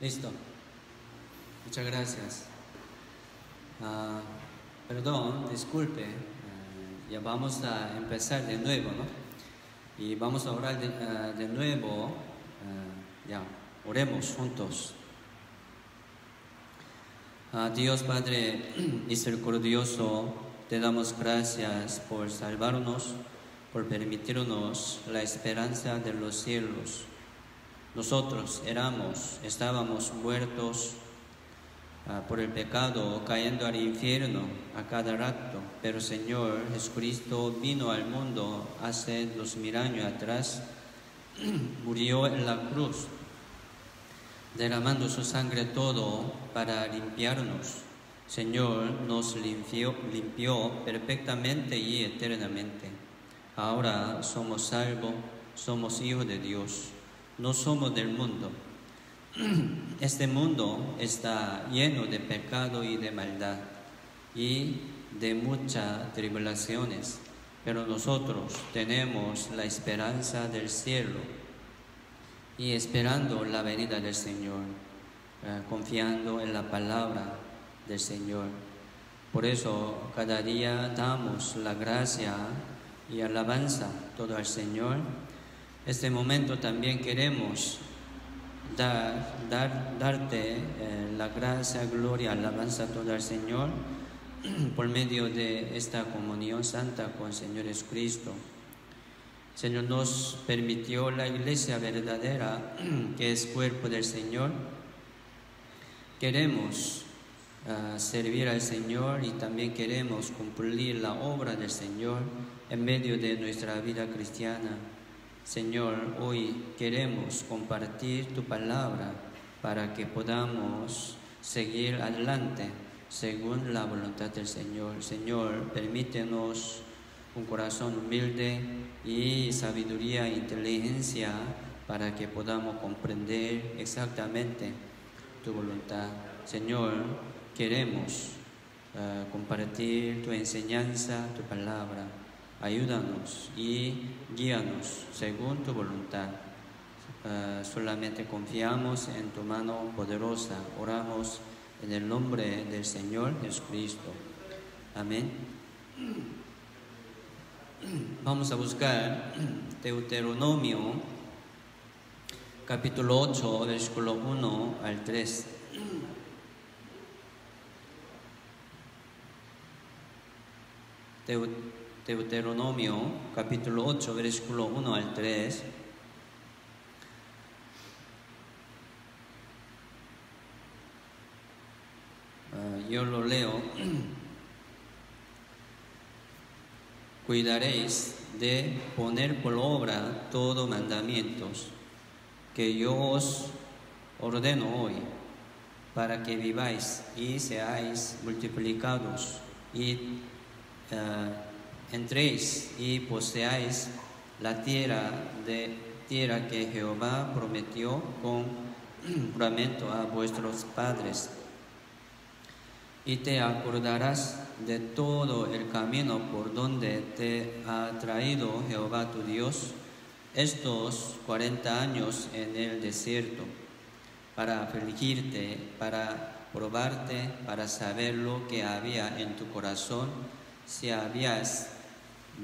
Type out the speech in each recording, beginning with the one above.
Listo. Muchas gracias. Perdón, disculpe. Ya vamos a empezar de nuevo, ¿no? Y vamos a orar de nuevo. Ya, oremos juntos. Dios Padre misericordioso, te damos gracias por salvarnos, por permitirnos la esperanza de los cielos. Nosotros estábamos muertos por el pecado, cayendo al infierno a cada rato, pero Señor Jesucristo vino al mundo hace 2000 años atrás, murió en la cruz, derramando su sangre todo para limpiarnos. Señor, nos limpió perfectamente y eternamente. Ahora somos salvos, somos hijos de Dios, no somos del mundo. Este mundo está lleno de pecado y de maldad y de muchas tribulaciones, pero nosotros tenemos la esperanza del cielo y esperando la venida del Señor, confiando en la palabra del Señor. Por eso cada día damos la gracia y alabanza todo al Señor. Este momento también queremos darte la gracia, gloria, alabanza todo al Señor por medio de esta comunión santa con el Señor Jesucristo. Señor nos permitió la iglesia verdadera, que es cuerpo del Señor. Queremos servir al Señor y también queremos cumplir la obra del Señor en medio de nuestra vida cristiana. Señor, hoy queremos compartir tu palabra para que podamos seguir adelante según la voluntad del Señor. Señor, permítenos un corazón humilde y sabiduría e inteligencia para que podamos comprender exactamente tu voluntad. Señor, queremos compartir tu enseñanza, tu palabra. Ayúdanos y guíanos según tu voluntad. Solamente confiamos en tu mano poderosa. Oramos en el nombre del Señor Jesucristo. Amén. Vamos a buscar Deuteronomio, capítulo 8, versículo 1 al 3. Deuteronomio, capítulo 8, versículo 1 al 3. Yo lo leo. Cuidaréis de poner por obra todos mandamientos que yo os ordeno hoy, para que viváis y seáis multiplicados y entréis y poseáis la tierra que Jehová prometió con juramento a vuestros padres. Y te acordarás de todo el camino por donde te ha traído Jehová tu Dios estos 40 años en el desierto, para afligirte, para probarte, para saber lo que había en tu corazón, si habías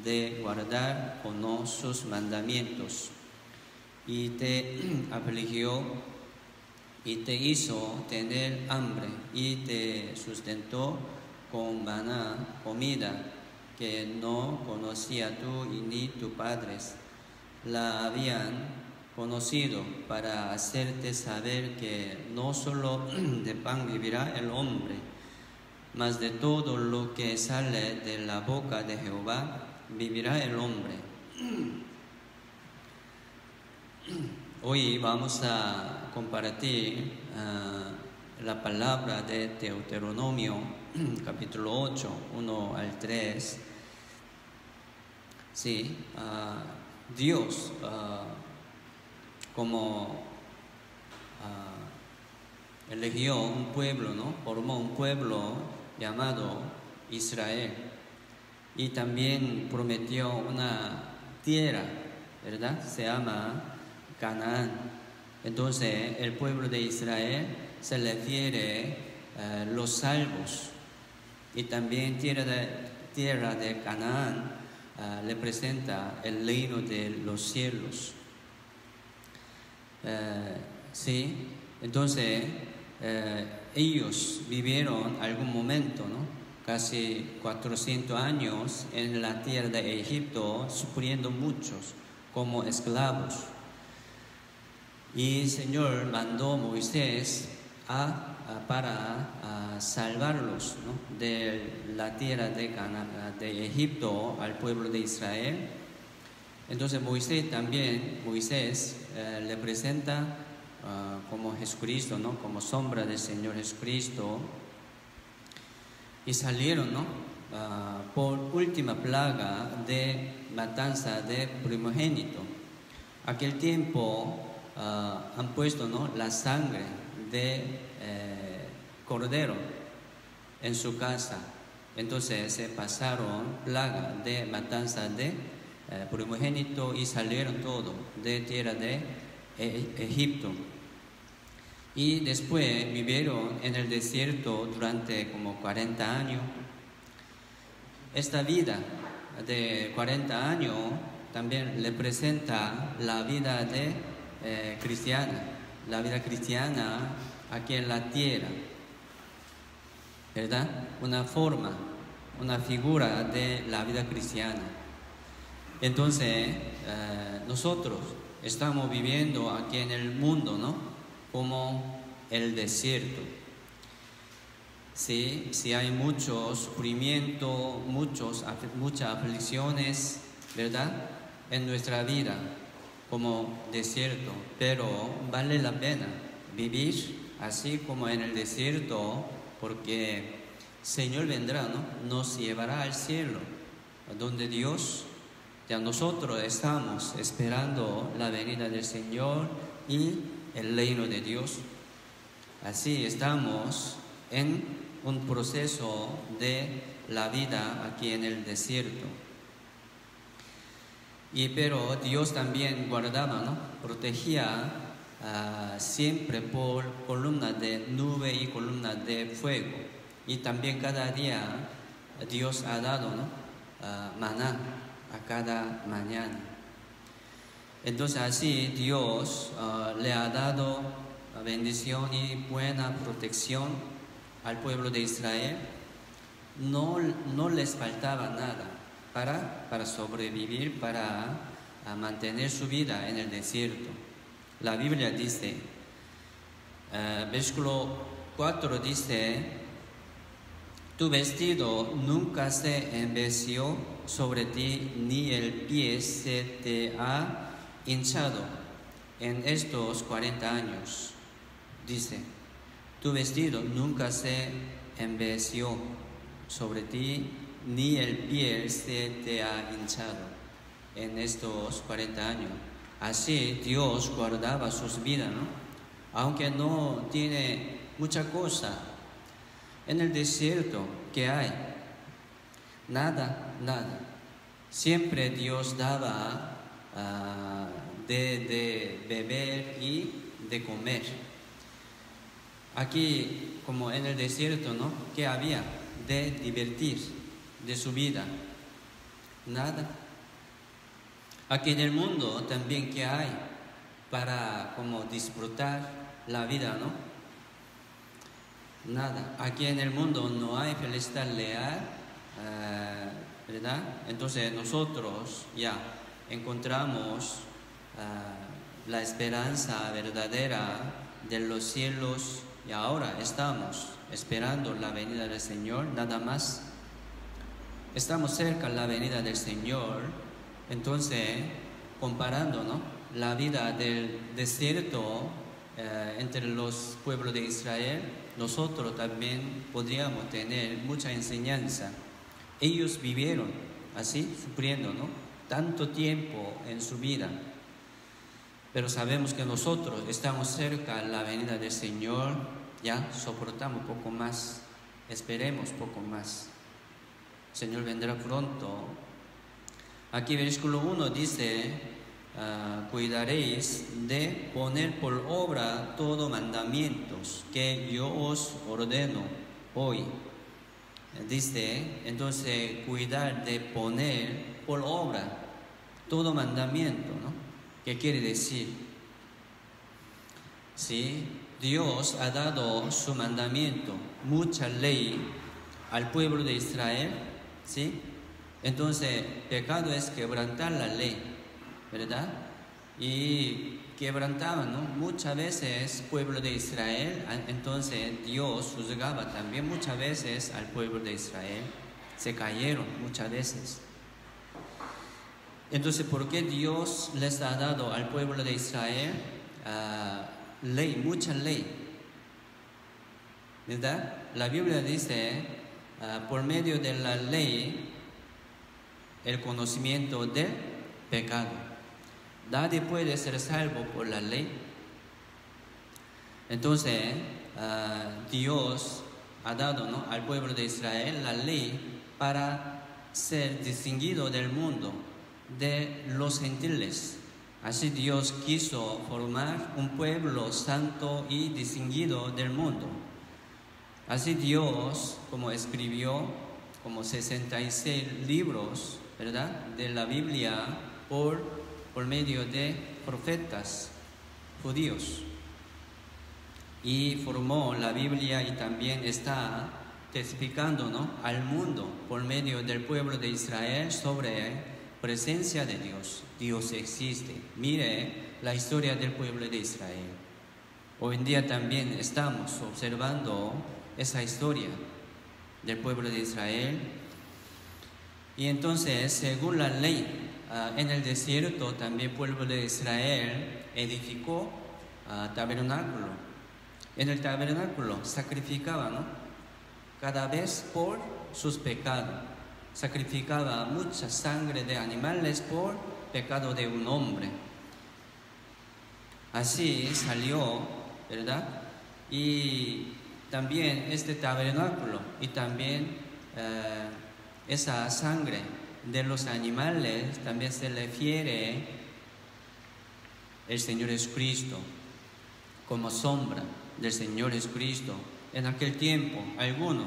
de guardar o no sus mandamientos. Y te afligió y te hizo tener hambre y te sustentó con maná, comida que no conocía tú y ni tus padres la habían conocido, para hacerte saber que no solo de pan vivirá el hombre, mas de todo lo que sale de la boca de Jehová vivirá el hombre. Hoy vamos a compartir la palabra de Deuteronomio, capítulo 8, 1 al 3. Sí, Dios, como eligió un pueblo, ¿no? Formó un pueblo llamado Israel, y también prometió una tierra, ¿verdad? Se llama Canaán. Entonces, el pueblo de Israel se refiere los salvos, y también tierra de Canaán representa el reino de los cielos. Sí, entonces ellos vivieron algún momento, ¿no? Casi 400 años en la tierra de Egipto, sufriendo muchos como esclavos. Y el Señor mandó a Moisés para salvarlos, ¿no? De la tierra de Egipto al pueblo de Israel. Entonces Moisés representa como Jesucristo, ¿no? Como sombra del Señor Jesucristo. Y salieron, ¿no? Por última plaga de matanza de primogénito. Aquel tiempo han puesto, ¿no? La sangre de cordero en su casa. Entonces se pasaron plaga de matanza de primogénito y salieron todo de tierra de Egipto. Y después vivieron en el desierto durante como 40 años. Esta vida de 40 años también representa la vida de cristiana, la vida cristiana aquí en la tierra, ¿verdad? Una forma, una figura de la vida cristiana. Entonces, nosotros estamos viviendo aquí en el mundo, ¿no? Como el desierto. Sí, hay mucho sufrimiento, muchas aflicciones, ¿verdad? En nuestra vida como desierto, pero vale la pena vivir así como en el desierto, porque el Señor vendrá, ¿no? Nos llevará al cielo, donde Dios, ya nosotros estamos esperando la venida del Señor y el reino de Dios. Así estamos en un proceso de la vida aquí en el desierto. Pero Dios también guardaba, ¿no? Protegía siempre por columnas de nube y columnas de fuego. Y también cada día Dios ha dado, ¿no? Maná a cada mañana. Entonces así Dios le ha dado bendición y buena protección al pueblo de Israel. No les faltaba nada para sobrevivir, para mantener su vida en el desierto. La Biblia dice, versículo 4 dice: tu vestido nunca se envejeció sobre ti, ni el pie se te ha hinchado en estos 40 años. Dice, tu vestido nunca se envejeció sobre ti, ni el pie se te ha hinchado en estos 40 años. Así Dios guardaba sus vidas, ¿no? Aunque no tiene mucha cosa en el desierto que hay, nada. Siempre Dios daba de beber y de comer. Aquí, como en el desierto, ¿no? ¿Qué había de divertir de su vida? Nada. Aquí en el mundo también, ¿qué hay para como disfrutar la vida, no? Nada. Aquí en el mundo no hay felicidad real, ¿verdad? Entonces nosotros ya encontramos la esperanza verdadera de los cielos, y ahora estamos esperando la venida del Señor, nada más. Estamos cerca de la venida del Señor. Entonces, comparando, ¿no? La vida del desierto entre los pueblos de Israel, nosotros también podríamos tener mucha enseñanza. Ellos vivieron así, sufriendo, ¿no? Tanto tiempo en su vida. Pero sabemos que nosotros estamos cerca de la venida del Señor, ya soportamos un poco más, esperemos un poco más. El Señor vendrá pronto. Aquí versículo 1 dice, cuidaréis de poner por obra todos mandamientos que yo os ordeno hoy. Dice, entonces, cuidar de poner por obra todo mandamiento, ¿no? ¿Qué quiere decir? Sí, Dios ha dado su mandamiento, mucha ley al pueblo de Israel, ¿sí? Entonces, pecado es quebrantar la ley, ¿verdad? Y quebrantaban, ¿no? Muchas veces pueblo de Israel, entonces Dios juzgaba también muchas veces al pueblo de Israel, se cayeron muchas veces. Entonces, ¿por qué Dios les ha dado al pueblo de Israel ley, mucha ley? ¿Verdad? La Biblia dice, por medio de la ley, el conocimiento del pecado. Nadie puede ser salvo por la ley. Entonces, Dios ha dado, ¿no?, al pueblo de Israel la ley para ser distinguido del mundo, de los gentiles. Así Dios quiso formar un pueblo santo y distinguido del mundo. Así Dios, como escribió como 66 libros, ¿verdad?, de la Biblia por medio de profetas judíos. Y formó la Biblia y también está testificando, ¿no?, al mundo por medio del pueblo de Israel sobre presencia de Dios. Dios existe. Mire la historia del pueblo de Israel. Hoy en día también estamos observando esa historia del pueblo de Israel. Y entonces, según la ley, en el desierto también el pueblo de Israel edificó tabernáculo. En el tabernáculo sacrificaba, ¿no?, cada vez por sus pecados. Sacrificaba mucha sangre de animales por pecado de un hombre. Así salió, ¿verdad? Y también este tabernáculo y también esa sangre de los animales también se le refiere el Señor Jesucristo como sombra del Señor Jesucristo. En aquel tiempo, alguno,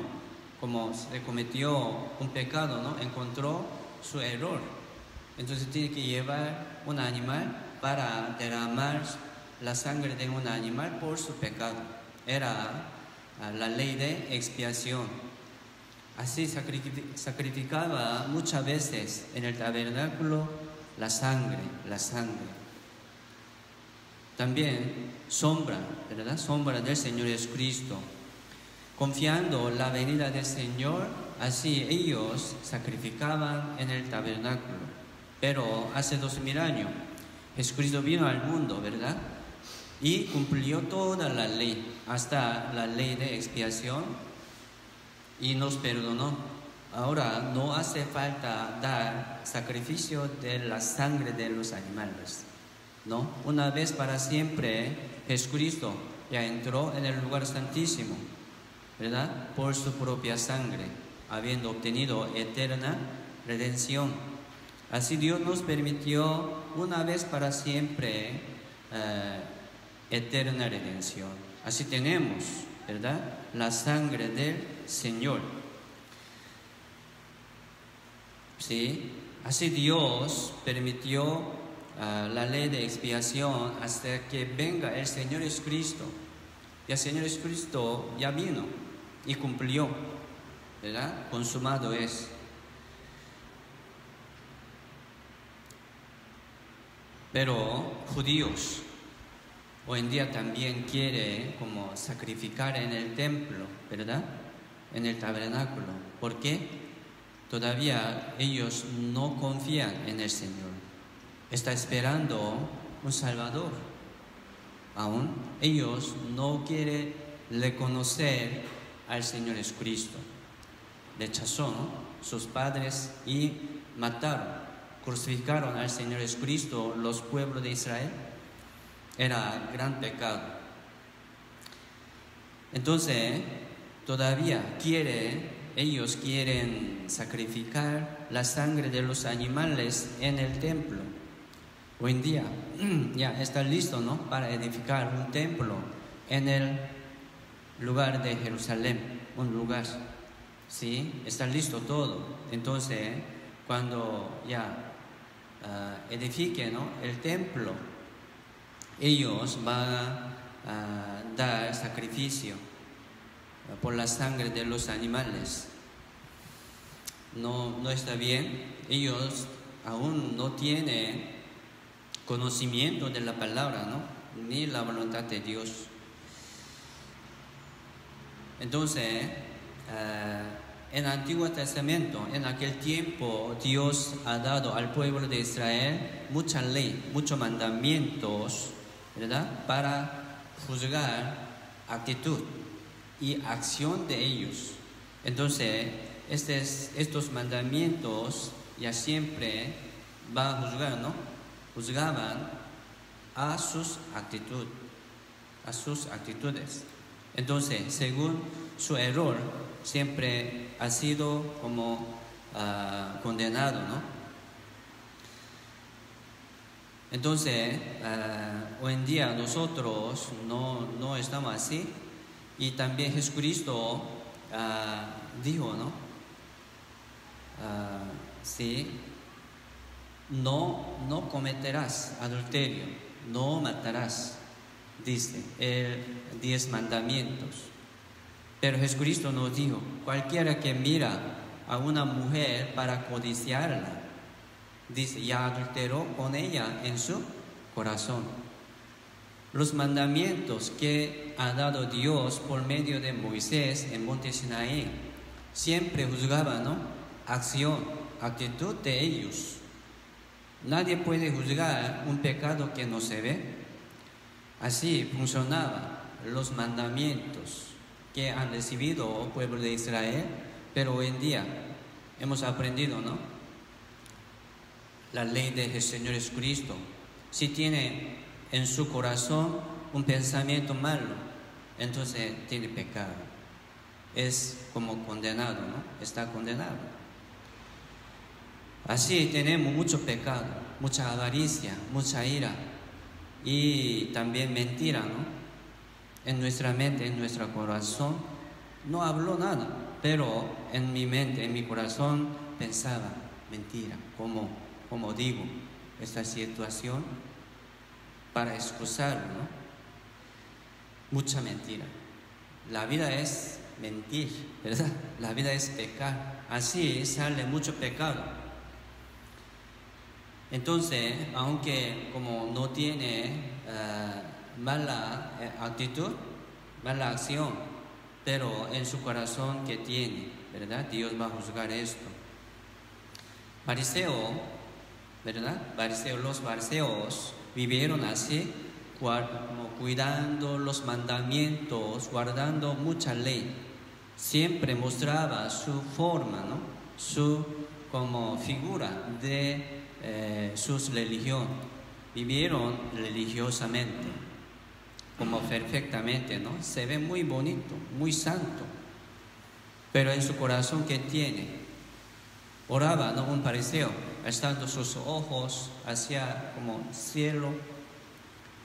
como se cometió un pecado, ¿no?, encontró su error. Entonces tiene que llevar un animal para derramar la sangre de un animal por su pecado. Era la ley de expiación. Así sacrificaba muchas veces en el tabernáculo la sangre. También sombra, ¿verdad?, sombra del Señor Jesucristo. Confiando la venida del Señor, así ellos sacrificaban en el tabernáculo. Pero hace 2000 años, Jesucristo vino al mundo, ¿verdad?, y cumplió toda la ley, hasta la ley de expiación, y nos perdonó. Ahora no hace falta dar sacrificio de la sangre de los animales, ¿no? Una vez para siempre, Jesucristo ya entró en el lugar santísimo, ¿verdad?, por su propia sangre, habiendo obtenido eterna redención. Así Dios nos permitió una vez para siempre eterna redención. Así tenemos, ¿verdad?, la sangre del Señor. ¿Sí? Así Dios permitió la ley de expiación hasta que venga el Señor Jesucristo. Y el Señor Jesucristo ya vino y cumplió, ¿verdad? Consumado es. Pero judíos hoy en día también quieren como sacrificar en el templo, ¿verdad?, en el tabernáculo. ¿Por qué? Todavía ellos no confían en el Señor. Está esperando un Salvador. Aún ellos no quieren reconocer al Señor Jesucristo. Rechazó, ¿no?, sus padres y mataron, crucificaron al Señor Jesucristo los pueblos de Israel. Era gran pecado. Entonces, todavía ellos quieren sacrificar la sangre de los animales en el templo. Hoy en día ya está listo, ¿no?, para edificar un templo en el lugar de Jerusalén, un lugar, ¿sí? Está listo todo. Entonces, cuando ya edifiquen, ¿no?, el templo, ellos van a dar sacrificio por la sangre de los animales. No está bien. Ellos aún no tienen conocimiento de la palabra, ¿no?, ni la voluntad de Dios. Entonces, en el Antiguo Testamento, en aquel tiempo, Dios ha dado al pueblo de Israel mucha ley, muchos mandamientos, ¿verdad?, para juzgar actitud y acción de ellos. Entonces, estos mandamientos ya siempre van a juzgar, ¿no?, juzgaban a sus actitudes. Entonces, según su error, siempre ha sido como condenado, ¿no? Entonces, hoy en día nosotros no estamos así. Y también Jesucristo dijo, ¿no?, sí, no cometerás adulterio, no matarás, dice el 10 mandamientos. Pero Jesucristo nos dijo: cualquiera que mira a una mujer para codiciarla, dice, ya adulteró con ella en su corazón. Los mandamientos que ha dado Dios por medio de Moisés en Monte Sinaí siempre juzgaban, ¿no?, actitud de ellos. Nadie puede juzgar un pecado que no se ve. Así funcionaban los mandamientos que han recibido el pueblo de Israel. Pero hoy en día hemos aprendido, ¿no?, la ley del Señor Jesucristo. Si tiene en su corazón un pensamiento malo, entonces tiene pecado. Es como condenado, ¿no? Está condenado. Así tenemos mucho pecado, mucha avaricia, mucha ira y también mentira, ¿no? En nuestra mente, en nuestro corazón, no habló nada, pero en mi mente, en mi corazón, pensaba mentira. Como digo esta situación para excusarlo, ¿no? Mucha mentira. La vida es mentir, ¿verdad? La vida es pecar. Así sale mucho pecado. Entonces, aunque como no tiene mala actitud, mala acción, pero en su corazón que tiene, ¿verdad?, Dios va a juzgar esto. Fariseo, ¿verdad? Los fariseos vivieron así, como cuidando los mandamientos, guardando mucha ley. Siempre mostraba su forma, ¿no?, su como figura de su religión. Vivieron religiosamente, como perfectamente, ¿no? Se ve muy bonito, muy santo, pero en su corazón, ¿qué tiene? Oraba, ¿no?, un fariseo, estando sus ojos hacia como cielo.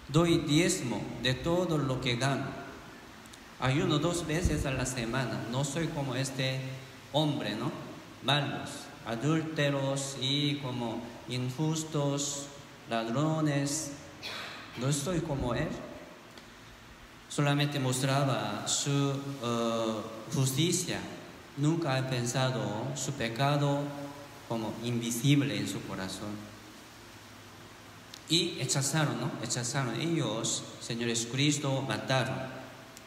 Doy diezmo de todo lo que gano. Ayuno 2 veces a la semana. No soy como este hombre, ¿no?, malos, adúlteros y como injustos, ladrones. No estoy como él. Solamente mostraba su justicia. Nunca ha pensado su pecado como invisible en su corazón. Y rechazaron, ¿no? Rechazaron ellos, Señor Jesucristo, mataron,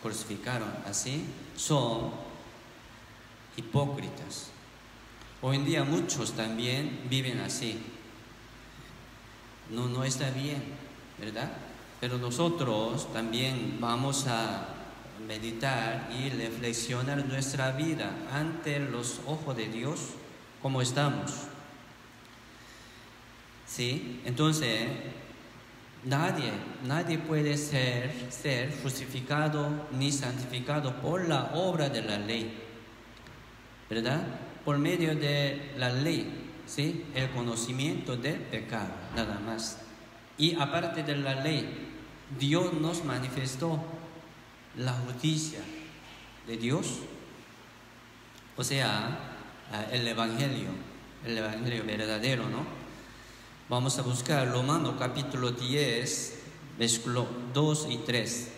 crucificaron. Así son hipócritas. Hoy en día muchos también viven así. No está bien, ¿verdad? Pero nosotros también vamos a meditar y reflexionar nuestra vida ante los ojos de Dios, cómo estamos. ¿Sí? Entonces, nadie puede ser justificado ni santificado por la obra de la ley, ¿verdad? Por medio de la ley, ¿sí?, el conocimiento del pecado, nada más. Y aparte de la ley, Dios nos manifestó la justicia de Dios, o sea, el Evangelio verdadero, ¿no? Vamos a buscar Romanos capítulo 10, versículo 2 y 3.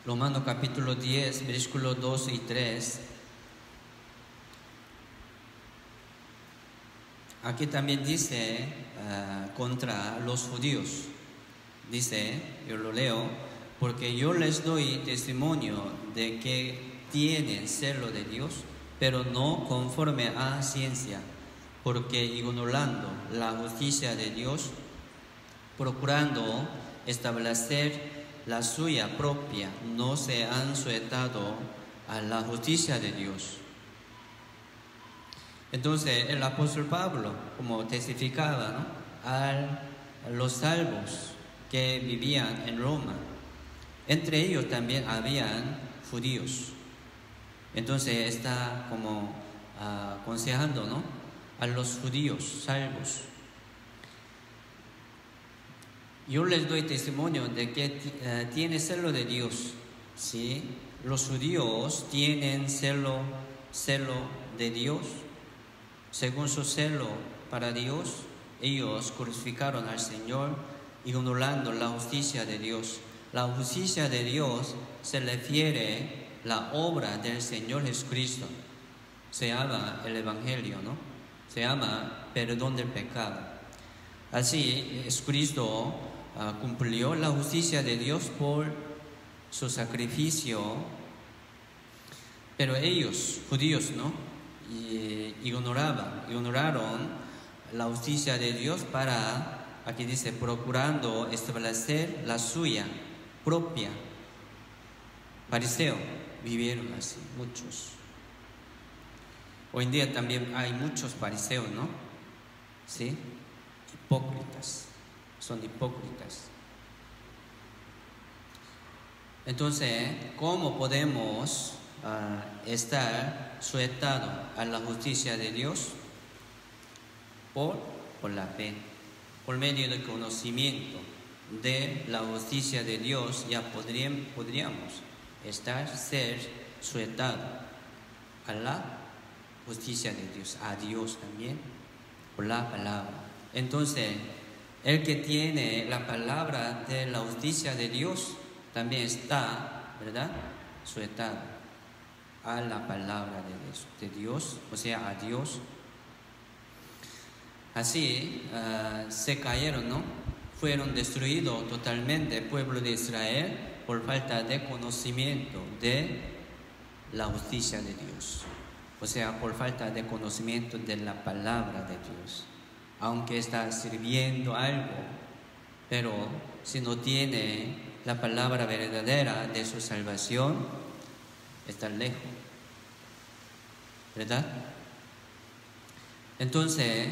Romanos capítulo 10, versículo 2 y 3. Aquí también dice contra los judíos. Dice, yo lo leo, porque yo les doy testimonio de que tienen celo de Dios, pero no conforme a ciencia, porque ignorando la justicia de Dios, procurando establecer la suya propia, no se han sujetado a la justicia de Dios. Entonces el apóstol Pablo, como testificaba, ¿no?, a los salvos que vivían en Roma, entre ellos también habían judíos. Entonces está como aconsejando, ¿no?, a los judíos salvos. Yo les doy testimonio de que tiene celo de Dios, ¿sí? Los judíos tienen celo de Dios. Según su celo para Dios, ellos crucificaron al Señor, ignorando la justicia de Dios. La justicia de Dios se refiere a la obra del Señor Jesucristo. Se llama el Evangelio, ¿no? Se llama perdón del pecado. Así, Jesucristo cumplió la justicia de Dios por su sacrificio, pero ellos, judíos, ¿no?, ignoraron la justicia de Dios para, aquí dice, procurando establecer la suya propia. Fariseo, vivieron así, muchos. Hoy en día también hay muchos fariseos, ¿no? ¿Sí? Hipócritas, son hipócritas. Entonces, ¿cómo podemos estar sujetados a la justicia de Dios? Por la fe, por medio del conocimiento de la justicia de Dios, ya podríamos ser sujetados a la justicia de Dios, a Dios también, por la palabra. Entonces, el que tiene la palabra de la justicia de Dios también está, ¿verdad?, sujetado a la palabra de Dios, o sea, a Dios. Así se cayeron, ¿no? Fueron destruidos totalmente el pueblo de Israel por falta de conocimiento de la justicia de Dios, o sea, por falta de conocimiento de la palabra de Dios. Aunque está sirviendo algo, pero si no tiene la palabra verdadera de su salvación, está lejos, ¿verdad? Entonces,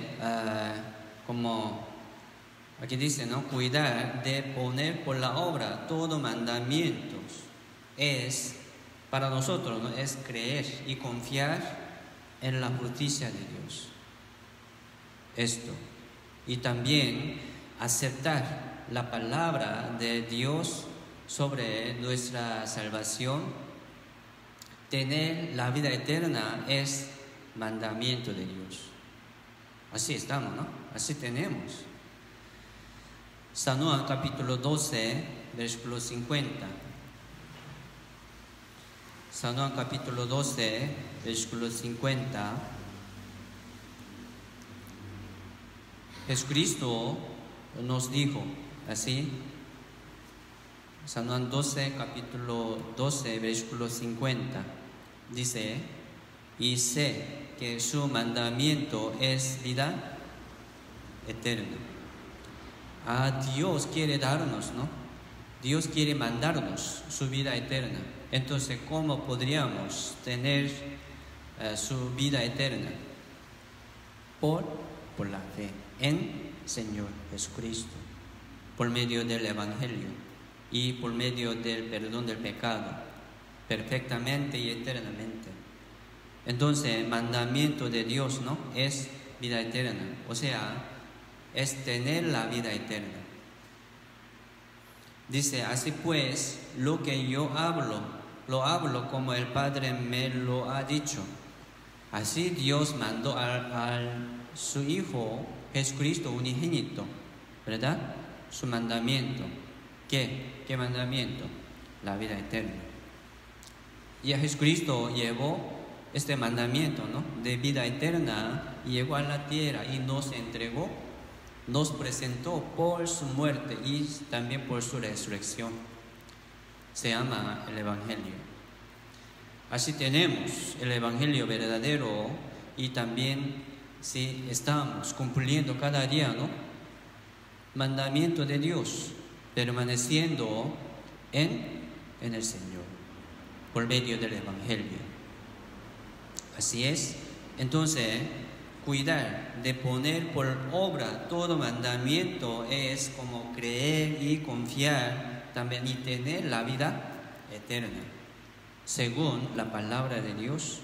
como aquí dice, ¿no?, cuidar de poner por la obra todo mandamientos es para nosotros, ¿no?, es creer y confiar en la justicia de Dios. Esto, y también aceptar la palabra de Dios sobre nuestra salvación. Tener la vida eterna es mandamiento de Dios. Así estamos, ¿no? Así tenemos. San Juan capítulo 12, versículo 50. San Juan capítulo 12, versículo 50. Jesucristo nos dijo así, San Juan 12, capítulo 12, versículo 50, dice, y sé que su mandamiento es vida eterna. Dios quiere darnos, ¿no? Dios quiere mandarnos su vida eterna. Entonces, ¿cómo podríamos tener su vida eterna? Por la fe en Señor Jesucristo, por medio del Evangelio y por medio del perdón del pecado, perfectamente y eternamente. Entonces, mandamiento de Dios, ¿no?, es vida eterna, o sea, es tener la vida eterna. Dice, así pues, lo que yo hablo, lo hablo como el Padre me lo ha dicho. Así Dios mandó a su Hijo Jesucristo unigénito, ¿verdad? Su mandamiento. ¿Qué mandamiento? La vida eterna. Y a Jesucristo llevó este mandamiento, ¿no?, de vida eterna, llegó a la tierra y nos entregó, nos presentó por su muerte y también por su resurrección. Se llama el Evangelio. Así tenemos el Evangelio verdadero y también si estamos cumpliendo cada día, ¿no?, mandamiento de Dios, permaneciendo en el Señor por medio del Evangelio. Así es. Entonces, cuidar de poner por obra todo mandamiento es como creer y confiar también y tener la vida eterna, según la palabra de Dios.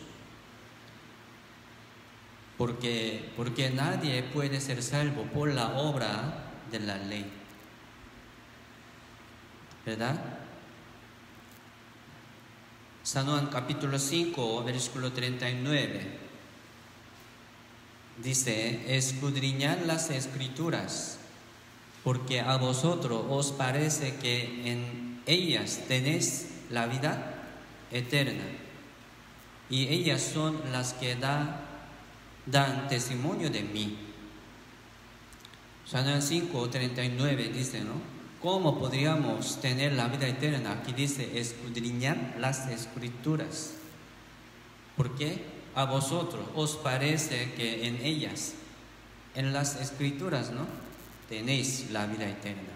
Porque nadie puede ser salvo por la obra de la ley, ¿verdad? San Juan capítulo 5, versículo 39. Dice, escudriñad las Escrituras, porque a vosotros os parece que en ellas tenéis la vida eterna, y ellas son las que dan testimonio de mí. San Juan 5, 39 dice, ¿no?, ¿cómo podríamos tener la vida eterna? Aquí dice, escudriñad las Escrituras, porque a vosotros os parece que en ellas, en las Escrituras, ¿no?, tenéis la vida eterna.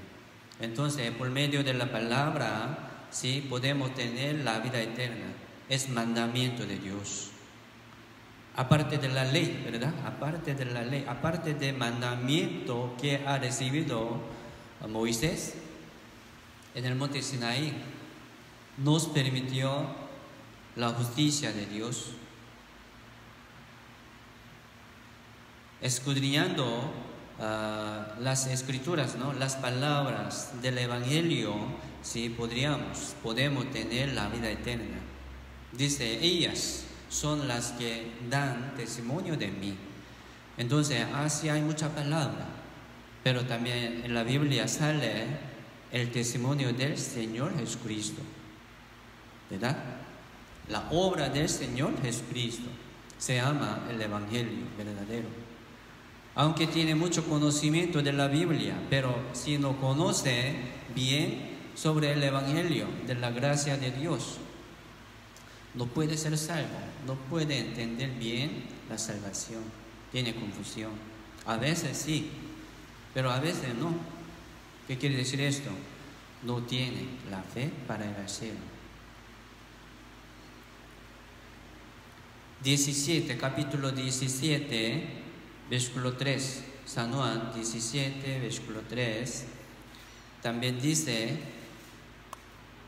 Entonces, por medio de la palabra, sí, podemos tener la vida eterna. Es mandamiento de Dios. Aparte de la ley, ¿verdad? Aparte de la ley, aparte del mandamiento que ha recibido Moisés en el monte Sinaí, nos permitió la justicia de Dios. Escudriñando las Escrituras, ¿no?, las palabras del Evangelio, sí, podemos tener la vida eterna. Dice, ellas son las que dan testimonio de mí. Entonces, así hay mucha palabra, pero también en la Biblia sale el testimonio del Señor Jesucristo, ¿verdad? La obra del Señor Jesucristo se llama el Evangelio verdadero. Aunque tiene mucho conocimiento de la Biblia, pero si no conoce bien sobre el Evangelio de la gracia de Dios, no puede ser salvo, no puede entender bien la salvación, tiene confusión. A veces sí, pero a veces no. ¿Qué quiere decir esto? No tiene la fe para ir al cielo. 17, capítulo 17, versículo 3. San Juan 17, versículo 3. También dice,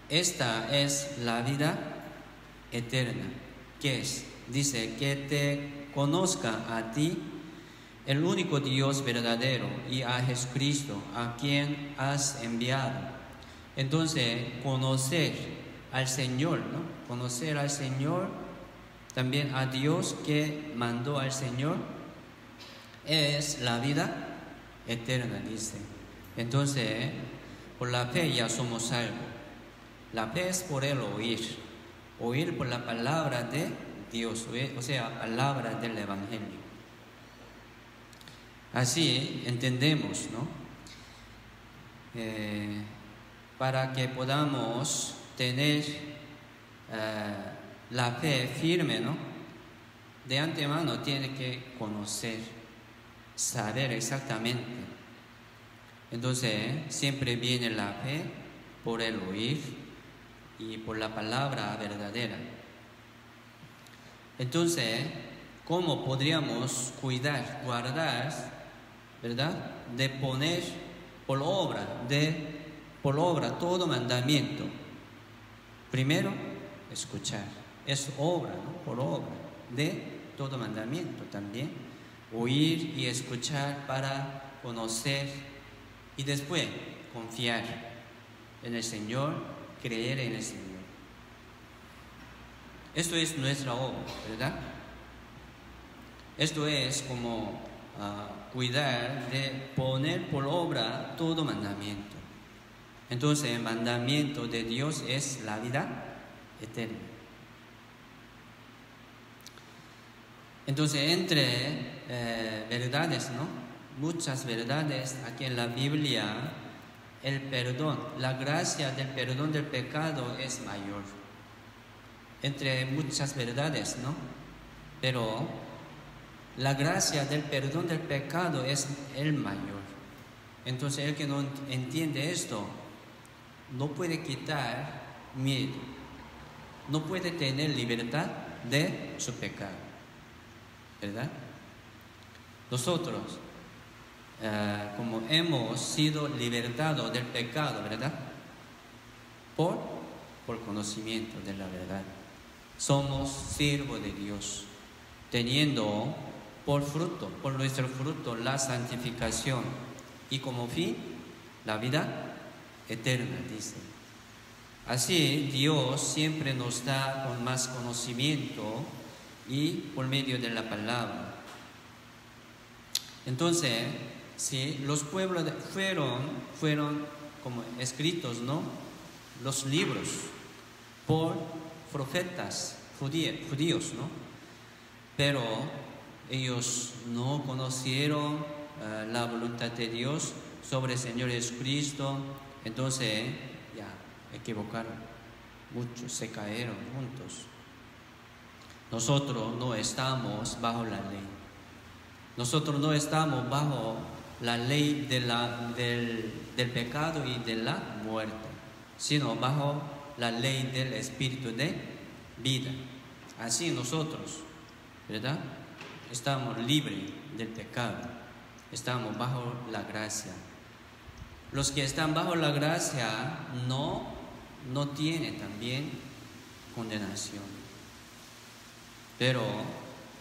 esta es la vida eterna. ¿Qué es? Dice, que te conozca a ti, el único Dios verdadero, y a Jesucristo, a quien has enviado. Entonces, conocer al Señor, ¿no? Conocer al Señor, también a Dios que mandó al Señor, es la vida eterna, dice. Entonces, por la fe ya somos salvos. La fe es por el oír por la palabra de Dios, o sea, palabra del Evangelio. Así entendemos, ¿no? Para que podamos tener la fe firme, ¿no?, de antemano tiene que conocer, saber exactamente. Entonces, siempre viene la fe por el oír y por la palabra verdadera. Entonces, ¿cómo podríamos cuidar, guardar, ¿verdad?, de poner por obra todo mandamiento? Primero, escuchar. Es obra, ¿no?, por obra. de todo mandamiento también. Oír y escuchar para conocer y después confiar en el Señor, creer en el Señor. Esto es nuestra obra, ¿verdad? Esto es como cuidar de poner por obra todo mandamiento. Entonces el mandamiento de Dios es la vida eterna. Entonces entre verdades, ¿no? Muchas verdades aquí en la Biblia, el perdón, la gracia del perdón del pecado es mayor. Entre muchas verdades, ¿no? Pero la gracia del perdón del pecado es el mayor. Entonces el que no entiende esto no puede quitar miedo, no puede tener libertad de su pecado, ¿verdad? Nosotros, como hemos sido libertados del pecado, ¿verdad? Por conocimiento de la verdad. Somos siervos de Dios, teniendo por fruto, por nuestro fruto, la santificación y como fin, la vida eterna, dice. Así Dios siempre nos da con más conocimiento y por medio de la palabra. Entonces, si los pueblos fueron como escritos, ¿no? Los libros por profetas judíos, ¿no? Pero ellos no conocieron la voluntad de Dios sobre el Señor Jesucristo. Entonces ya equivocaron, muchos se cayeron juntos. Nosotros no estamos bajo la ley. Nosotros no estamos bajo la ley del pecado y de la muerte, sino bajo la ley del espíritu de vida. Así nosotros, ¿verdad? Estamos libres del pecado, estamos bajo la gracia. Los que están bajo la gracia no tienen también condenación. Pero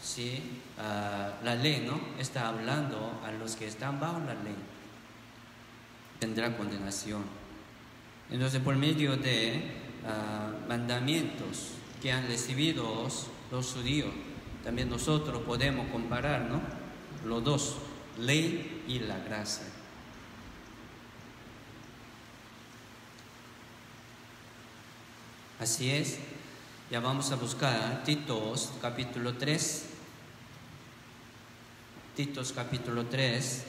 si la ley, ¿no?, está hablando a los que están bajo la ley, tendrá condenación. Entonces, por medio de mandamientos que han recibido los judíos, también nosotros podemos comparar, ¿no?, los dos, ley y la gracia. Así es, ya vamos a buscar Titos capítulo 3. Titos capítulo 3.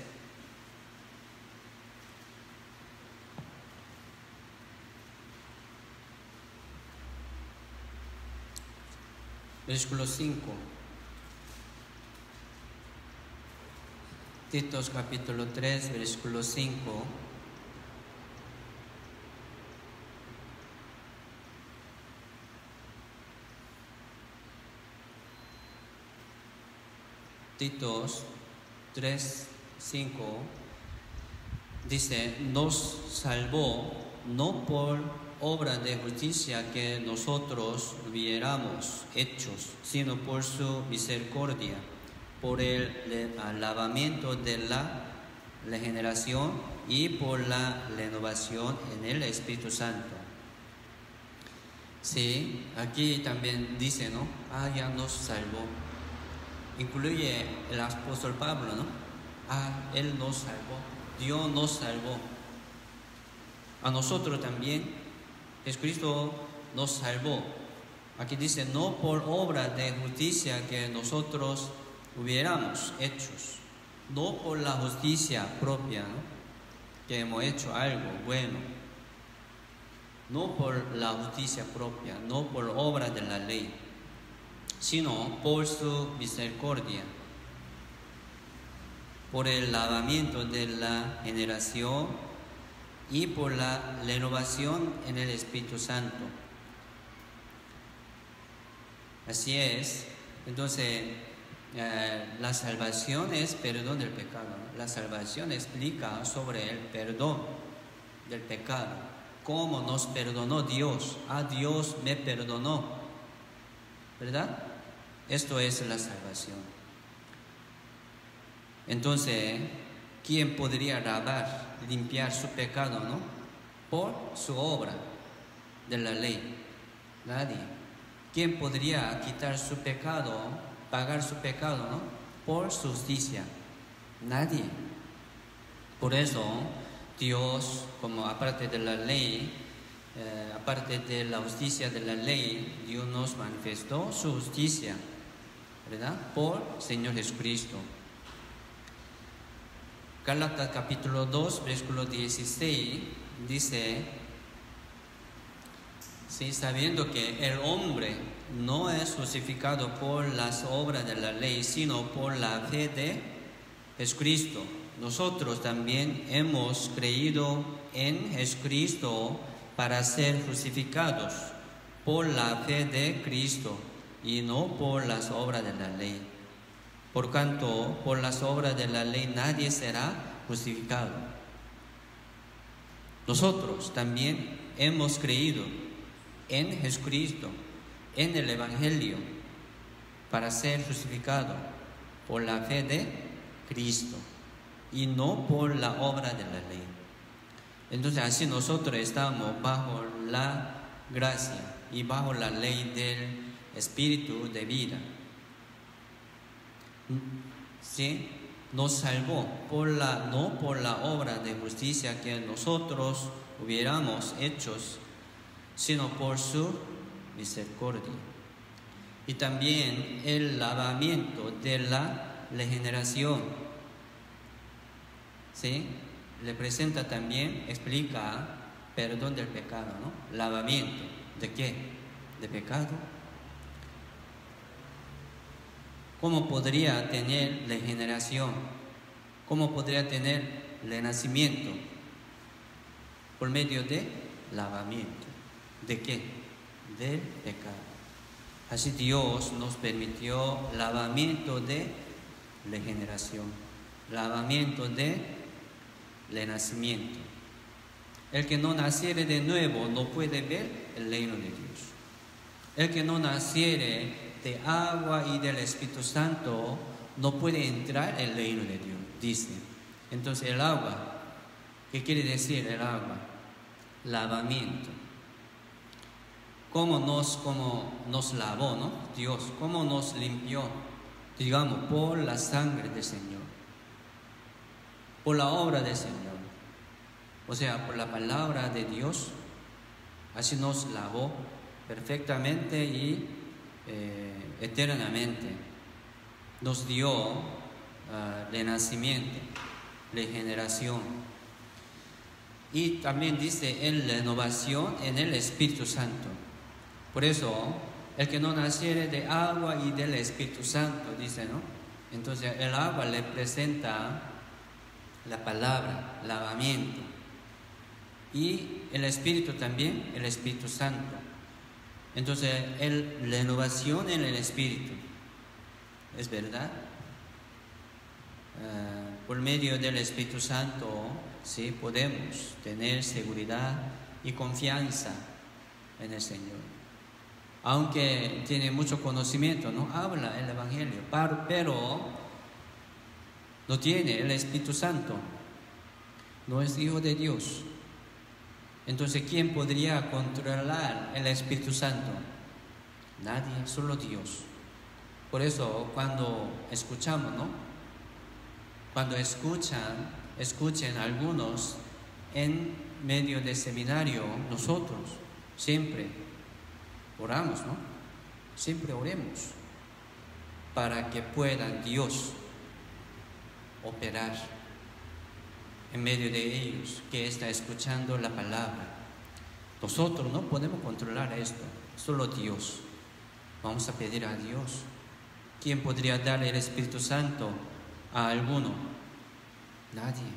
Versículo 5. Titos capítulo 3, versículo 5. Titos 3, 5 dice: nos salvó no por obra de justicia que nosotros hubiéramos hecho, sino por su misericordia, por el lavamiento de la regeneración y por la renovación en el Espíritu Santo. Sí, aquí también dice, ¿no? Ya nos salvó. Incluye el apóstol Pablo, ¿no? Él nos salvó, Dios nos salvó. A nosotros también, Jesucristo nos salvó. Aquí dice, no por obra de justicia que nosotros hubiéramos hecho, no por la justicia propia, ¿no?, que hemos hecho algo bueno, no por la justicia propia, no por obra de la ley, sino por su misericordia, por el lavamiento de la generación y por la renovación en el Espíritu Santo. Así es. Entonces, la salvación es perdón del pecado. La salvación explica sobre el perdón del pecado. ¿Cómo nos perdonó Dios? Dios me perdonó, ¿verdad? Esto es la salvación. Entonces, ¿quién podría lavar, limpiar su pecado, no? Por su obra de la ley. Nadie. ¿Quién podría quitar su pecado, pagar su pecado, no? Por su justicia. Nadie. Por eso, Dios, como aparte de la ley, aparte de la justicia de la ley, Dios nos manifestó su justicia, ¿verdad? Por Señor Jesucristo. Gálatas capítulo 2, versículo 16, dice, sí, sabiendo que el hombre no es justificado por las obras de la ley, sino por la fe de Jesucristo. Nosotros también hemos creído en Jesucristo para ser justificados por la fe de Cristo y no por las obras de la ley. Por tanto, por las obras de la ley nadie será justificado. Nosotros también hemos creído en Jesucristo, en el Evangelio, para ser justificado por la fe de Cristo y no por la obra de la ley. Entonces así nosotros estamos bajo la gracia y bajo la ley del Espíritu de vida. ¿Sí? Nos salvó no por la obra de justicia que nosotros hubiéramos hecho, sino por su misericordia. Y también el lavamiento de la regeneración, ¿sí? Le presenta también, explica perdón del pecado, ¿no? Lavamiento, ¿de qué? De pecado. ¿Cómo podría tener regeneración? ¿Cómo podría tener renacimiento? Por medio de lavamiento. ¿De qué? Del pecado. Así Dios nos permitió lavamiento de regeneración, lavamiento de renacimiento. El que no naciere de nuevo no puede ver el reino de Dios. El que no naciere de agua y del Espíritu Santo no puede entrar en el reino de Dios, dice. Entonces el agua, ¿qué quiere decir el agua? Lavamiento. ¿Cómo nos lavó, no? Dios, ¿cómo nos limpió? Digamos, por la sangre del Señor, por la obra del Señor, o sea, por la palabra de Dios. Así nos lavó perfectamente y eternamente. Nos dio renacimiento, regeneración. Y también dice en renovación en el Espíritu Santo. Por eso, el que no naciere de agua y del Espíritu Santo, dice, ¿no? Entonces el agua le presenta la palabra, lavamiento. Y el Espíritu también, el Espíritu Santo. Entonces, renovación en el Espíritu. ¿Es verdad? Por medio del Espíritu Santo, sí, podemos tener seguridad y confianza en el Señor. Aunque tiene mucho conocimiento, no habla el Evangelio, pero no tiene el Espíritu Santo, no es hijo de Dios. Entonces, ¿quién podría controlar el Espíritu Santo? Nadie, solo Dios. Por eso, cuando escuchamos, ¿no? Cuando escuchen algunos en medio del seminario, nosotros siempre oramos, ¿no? Siempre oremos para que pueda Dios operar en medio de ellos que está escuchando la palabra. Nosotros no podemos controlar esto, solo Dios. Vamos a pedir a Dios. ¿Quién podría darle el Espíritu Santo a alguno? Nadie,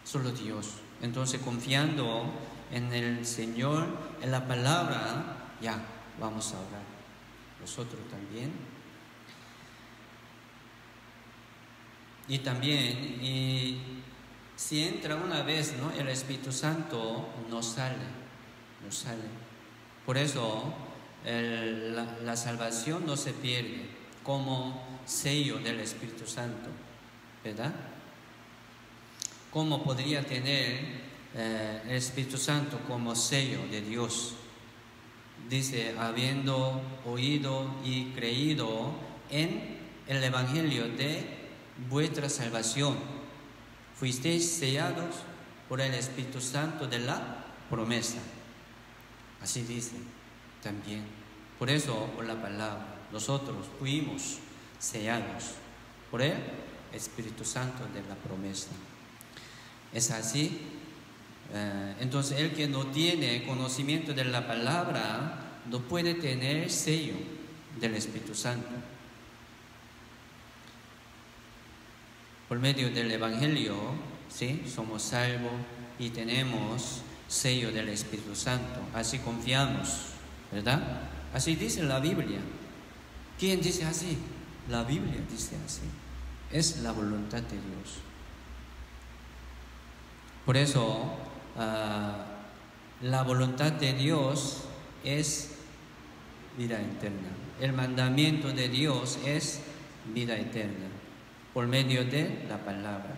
solo Dios. Entonces, confiando en el Señor, en la palabra, ya vamos a orar. Nosotros también. Y también, si entra una vez, ¿no? El Espíritu Santo no sale. Por eso la salvación no se pierde como sello del Espíritu Santo, ¿verdad? ¿Cómo podría tener el Espíritu Santo como sello de Dios? Dice, habiendo oído y creído en el Evangelio de vuestra salvación, fuisteis sellados por el Espíritu Santo de la promesa. Así dice también. Por eso, por la palabra, nosotros fuimos sellados por el Espíritu Santo de la promesa. Es así. Entonces, el que no tiene conocimiento de la palabra no puede tener sello del Espíritu Santo. Por medio del Evangelio, ¿sí?, somos salvos y tenemos sello del Espíritu Santo. Así confiamos, ¿verdad? Así dice la Biblia. ¿Quién dice así? La Biblia dice así. Es la voluntad de Dios. Por eso, la voluntad de Dios es vida eterna. El mandamiento de Dios es vida eterna, por medio de la palabra,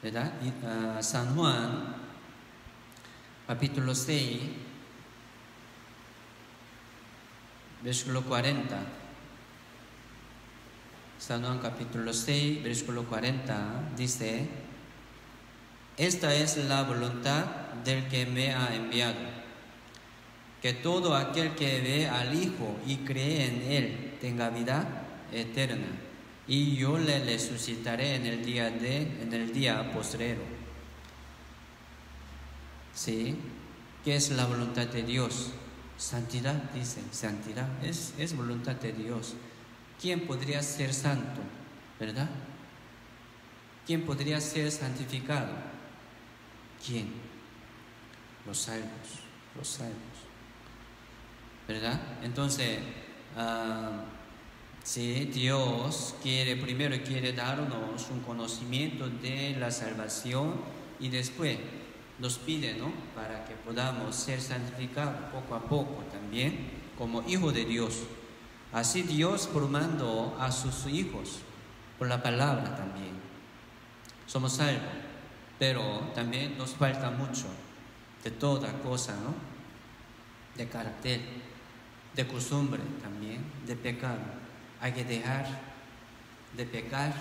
¿verdad? Y, San Juan, capítulo 6, versículo 40. San Juan, capítulo 6, versículo 40, dice: esta es la voluntad del que me ha enviado, que todo aquel que ve al Hijo y cree en Él tenga vida eterna, y yo le resucitaré en el día postrero. ¿Sí? ¿Qué es la voluntad de Dios? Santidad, dice, santidad, es voluntad de Dios. ¿Quién podría ser santo? ¿Verdad? ¿Quién podría ser santificado? ¿Quién? Los salvos, ¿verdad? Entonces, si Dios primero quiere darnos un conocimiento de la salvación y después nos pide, ¿no?, para que podamos ser santificados poco a poco también como hijos de Dios. Así Dios formando a sus hijos por la palabra también. Somos salvos, pero también nos falta mucho de toda cosa, ¿no? De carácter, de costumbre también, de pecado. Hay que dejar de pecar,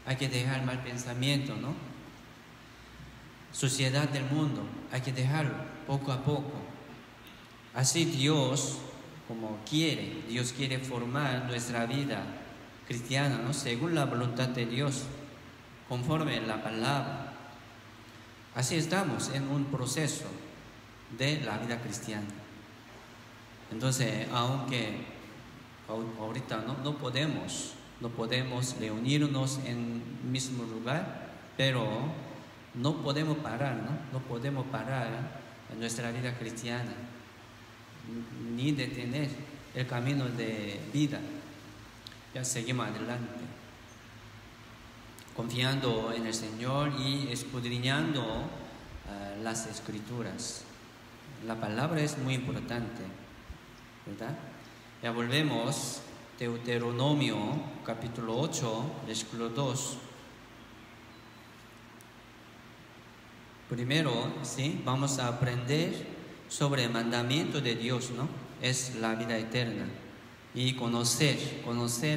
hay que dejar mal pensamiento, ¿no? Suciedad del mundo, hay que dejarlo poco a poco. Así Dios, como Dios quiere formar nuestra vida cristiana, ¿no?, según la voluntad de Dios, conforme a la palabra. Así estamos en un proceso de la vida cristiana. Entonces, aunque ahorita no podemos reunirnos en el mismo lugar, pero no podemos parar, ¿no? No podemos parar en nuestra vida cristiana, ni detener el camino de vida. Ya seguimos adelante, confiando en el Señor y escudriñando las Escrituras. La palabra es muy importante, ¿verdad? Ya volvemos, Deuteronomio capítulo 8, versículo 2. Primero, ¿sí?, vamos a aprender sobre el mandamiento de Dios, ¿no? Es la vida eterna. Y conocer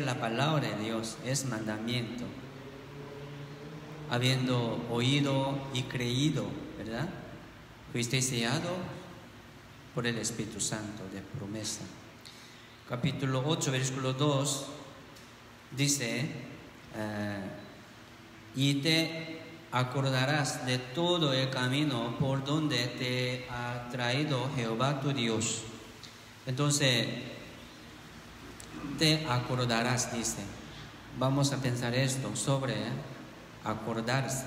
la palabra de Dios es mandamiento. Habiendo oído y creído, ¿verdad?, fuiste sellado por el Espíritu Santo de promesa. Capítulo 8, versículo 2 dice: y te acordarás de todo el camino por donde te ha traído Jehová tu Dios. Entonces, te acordarás, dice. Vamos a pensar esto sobre acordarse.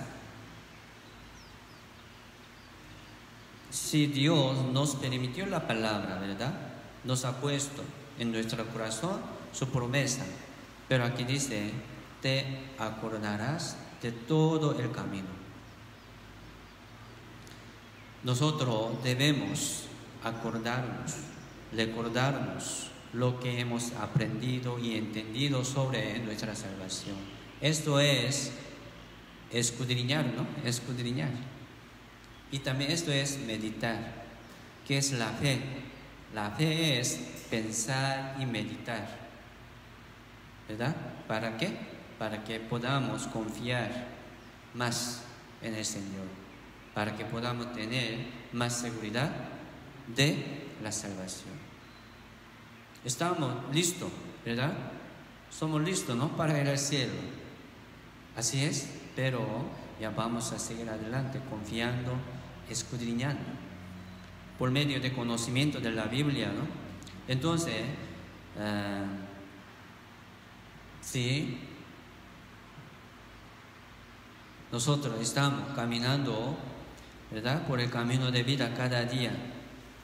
Si Dios nos permitió la palabra, ¿verdad?, nos ha puesto en nuestro corazón su promesa, pero aquí dice: te acordarás de todo el camino. Nosotros debemos acordarnos, recordarnos lo que hemos aprendido y entendido sobre nuestra salvación. Esto es escudriñar, ¿no? Escudriñar. Y también esto es meditar. ¿Qué es la fe? La fe es pensar y meditar, ¿verdad? ¿Para qué? Para que podamos confiar más en el Señor, para que podamos tener más seguridad de la salvación. Estamos listos, ¿verdad? Somos listos, ¿no? Para ir al cielo. Así es, pero ya vamos a seguir adelante confiando, escudriñando por medio de conocimiento de la Biblia, ¿no? Entonces, si nosotros estamos caminando, ¿verdad?, por el camino de vida cada día,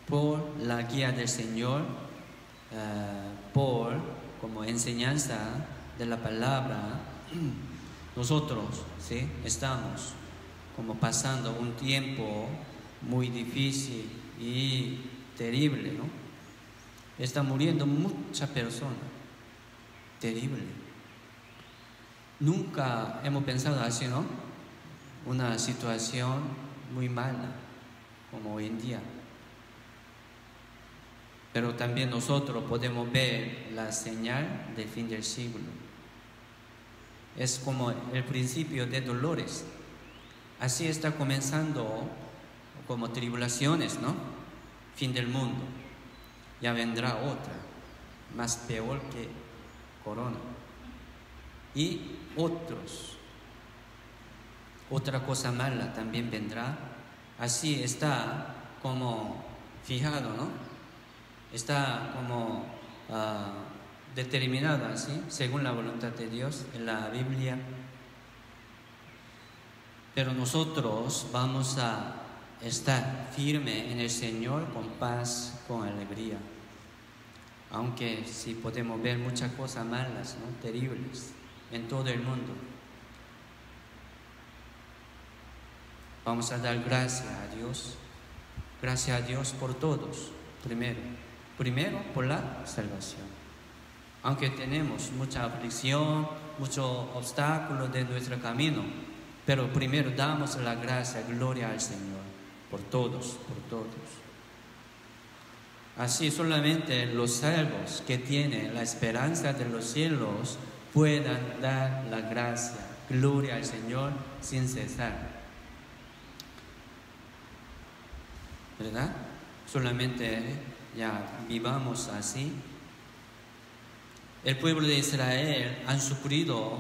por la guía del Señor, por como enseñanza de la palabra, nosotros, ¿sí?, estamos como pasando un tiempo muy difícil y terrible, ¿no? Está muriendo mucha persona, terrible. Nunca hemos pensado así, ¿no? Una situación muy mala como hoy en día. Pero también nosotros podemos ver la señal del fin del siglo. Es como el principio de dolores. Así está comenzando como tribulaciones, ¿no? Fin del mundo. Ya vendrá otra, más peor que corona. Y otra cosa mala también vendrá. Así está como fijado, ¿no? Está como determinado así, según la voluntad de Dios en la Biblia. Pero nosotros vamos a estar firmes en el Señor con paz, con alegría. Aunque sí podemos ver muchas cosas malas, ¿no?, terribles en todo el mundo. Vamos a dar gracias a Dios. Gracias a Dios por todos. Primero por la salvación. Aunque tenemos mucha aflicción, muchos obstáculos de nuestro camino, pero primero damos la gracia, gloria al Señor, por todos. Así solamente los salvos que tienen la esperanza de los cielos puedan dar la gracia, gloria al Señor sin cesar. ¿Verdad? Solamente ya vivamos así. El pueblo de Israel han sufrido,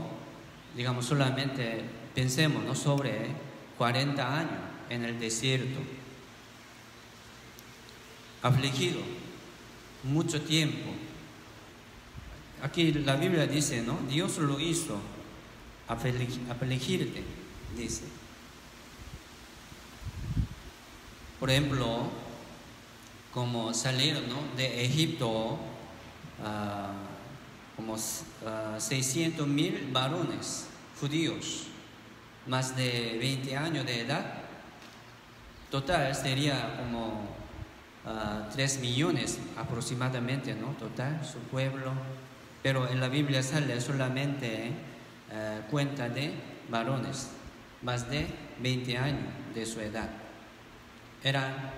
digamos, solamente pensemos, ¿no?, sobre 40 años en el desierto, afligido mucho tiempo. Aquí la Biblia dice, ¿no?, Dios lo hizo afligirte, dice. Por ejemplo, como salieron, ¿no?, de Egipto como 600,000 varones judíos, más de 20 años de edad. Total sería como 3 millones aproximadamente, ¿no?, total, su pueblo. Pero en la Biblia sale solamente cuenta de varones, más de 20 años de su edad. Eran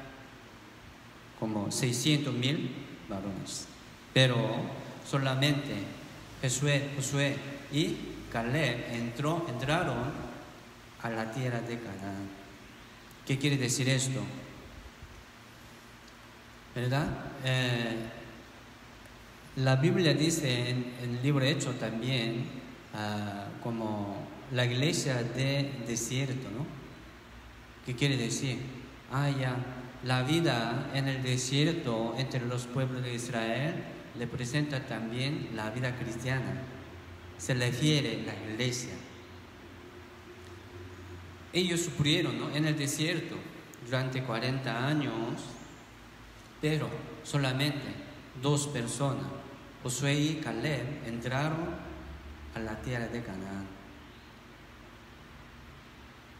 como 600,000 varones. Pero solamente Josué y Caleb entraron a la tierra de Canaán. ¿Qué quiere decir esto? ¿Verdad? La Biblia dice en el libro de Hechos también como la iglesia de desierto, ¿no? ¿Qué quiere decir? La vida en el desierto entre los pueblos de Israel representa también la vida cristiana. Se refiere a la iglesia. Ellos sufrieron, ¿no?, en el desierto durante 40 años, pero solamente 2 personas, Josué y Caleb, entraron a la tierra de Canaán.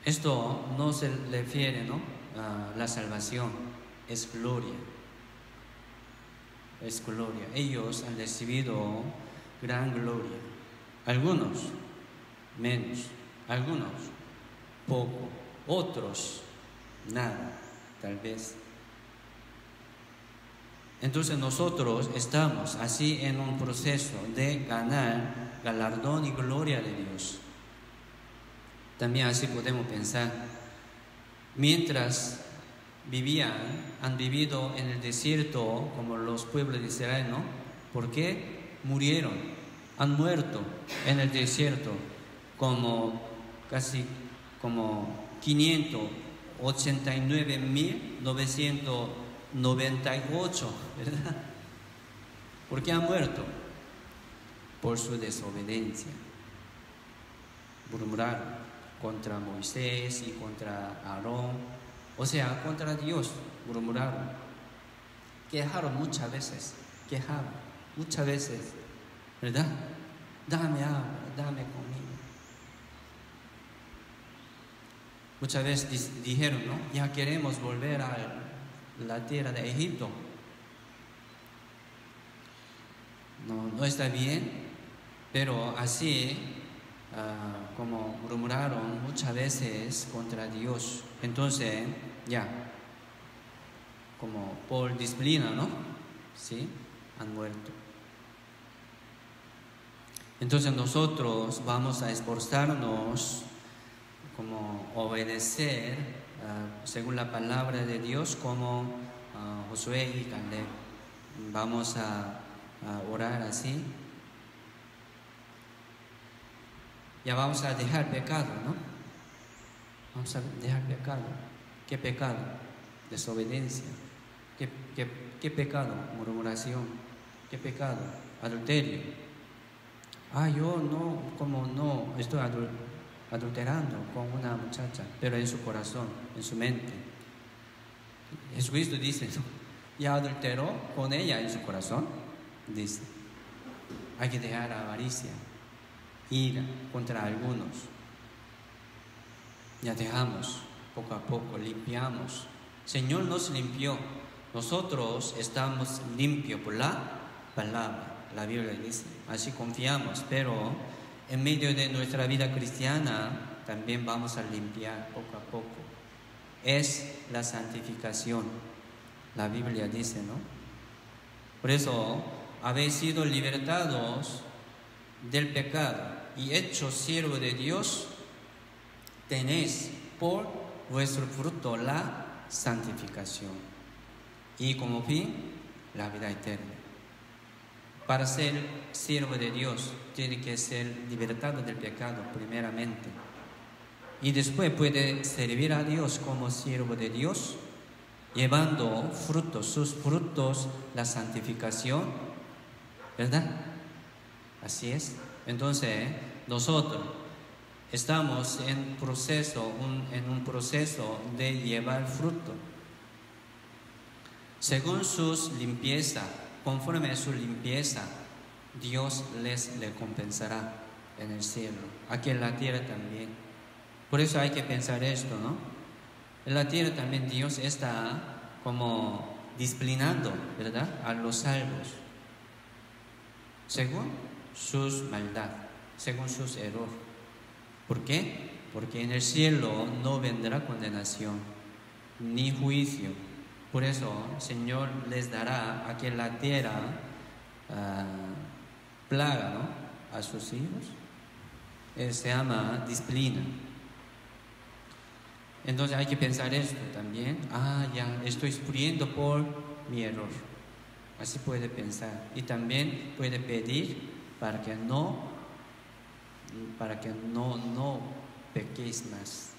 Esto no se refiere, ¿no?, a la salvación, es gloria. es gloria. Ellos han recibido gran gloria. Algunos menos, algunos poco, otros nada, tal vez. Entonces nosotros estamos así en un proceso de ganar galardón y gloria de Dios. También así podemos pensar. Mientras han vivido en el desierto como los pueblos de Israel, ¿no? ¿Por qué murieron? Han muerto en el desierto casi como 589.998, ¿verdad? ¿Por qué han muerto? Por su desobediencia. Murmuraron contra Moisés y contra Aarón, o sea, contra Dios, murmuraron. Quejaron muchas veces, ¿verdad? Dame agua, dame comida. Muchas veces dijeron, ¿no? Ya queremos volver a la tierra de Egipto. No está bien, pero así como murmuraron muchas veces contra Dios, entonces ya, como por disciplina, ¿no? Sí, han muerto. Entonces nosotros vamos a esforzarnos como obedecer según la palabra de Dios, como Josué y Caleb. Vamos a orar así. Ya vamos a dejar pecado, ¿no? Vamos a dejar pecado. ¿Qué pecado? Desobediencia. ¿Qué pecado? Murmuración. ¿Qué pecado? Adulterio. Yo no estoy adulterando con una muchacha, pero en su corazón, en su mente. Jesucristo dice, ¿no? Ya adulteró con ella en su corazón, dice. Hay que dejar la avaricia, ira contra algunos. Ya dejamos, poco a poco, limpiamos. Señor nos limpió. Nosotros estamos limpios por la palabra. La Biblia dice, así confiamos, pero en medio de nuestra vida cristiana también vamos a limpiar poco a poco. Es la santificación. La Biblia dice, ¿no? Por eso, habéis sido libertados del pecado y hechos siervos de Dios, tenéis por vuestro fruto la santificación y como fin la vida eterna. Para ser siervo de Dios tiene que ser libertado del pecado primeramente y después puede servir a Dios como siervo de Dios, llevando frutos, sus frutos, la santificación, ¿verdad? Así es. Entonces nosotros estamos en un proceso de llevar fruto según su limpieza. Conforme a su limpieza, Dios les recompensará en el cielo, aquí en la tierra también. Por eso hay que pensar esto, ¿no? En la tierra también Dios está como disciplinando, ¿verdad?, a los salvos, según sus maldad, según sus errores. ¿Por qué? Porque en el cielo no vendrá condenación, ni juicio. Por eso el Señor les dará aquí en la tierra plaga, ¿no?, a sus hijos. Se llama disciplina. Entonces hay que pensar esto también. Ya estoy sufriendo por mi error. Así puede pensar. Y también puede pedir para que no pequéis más.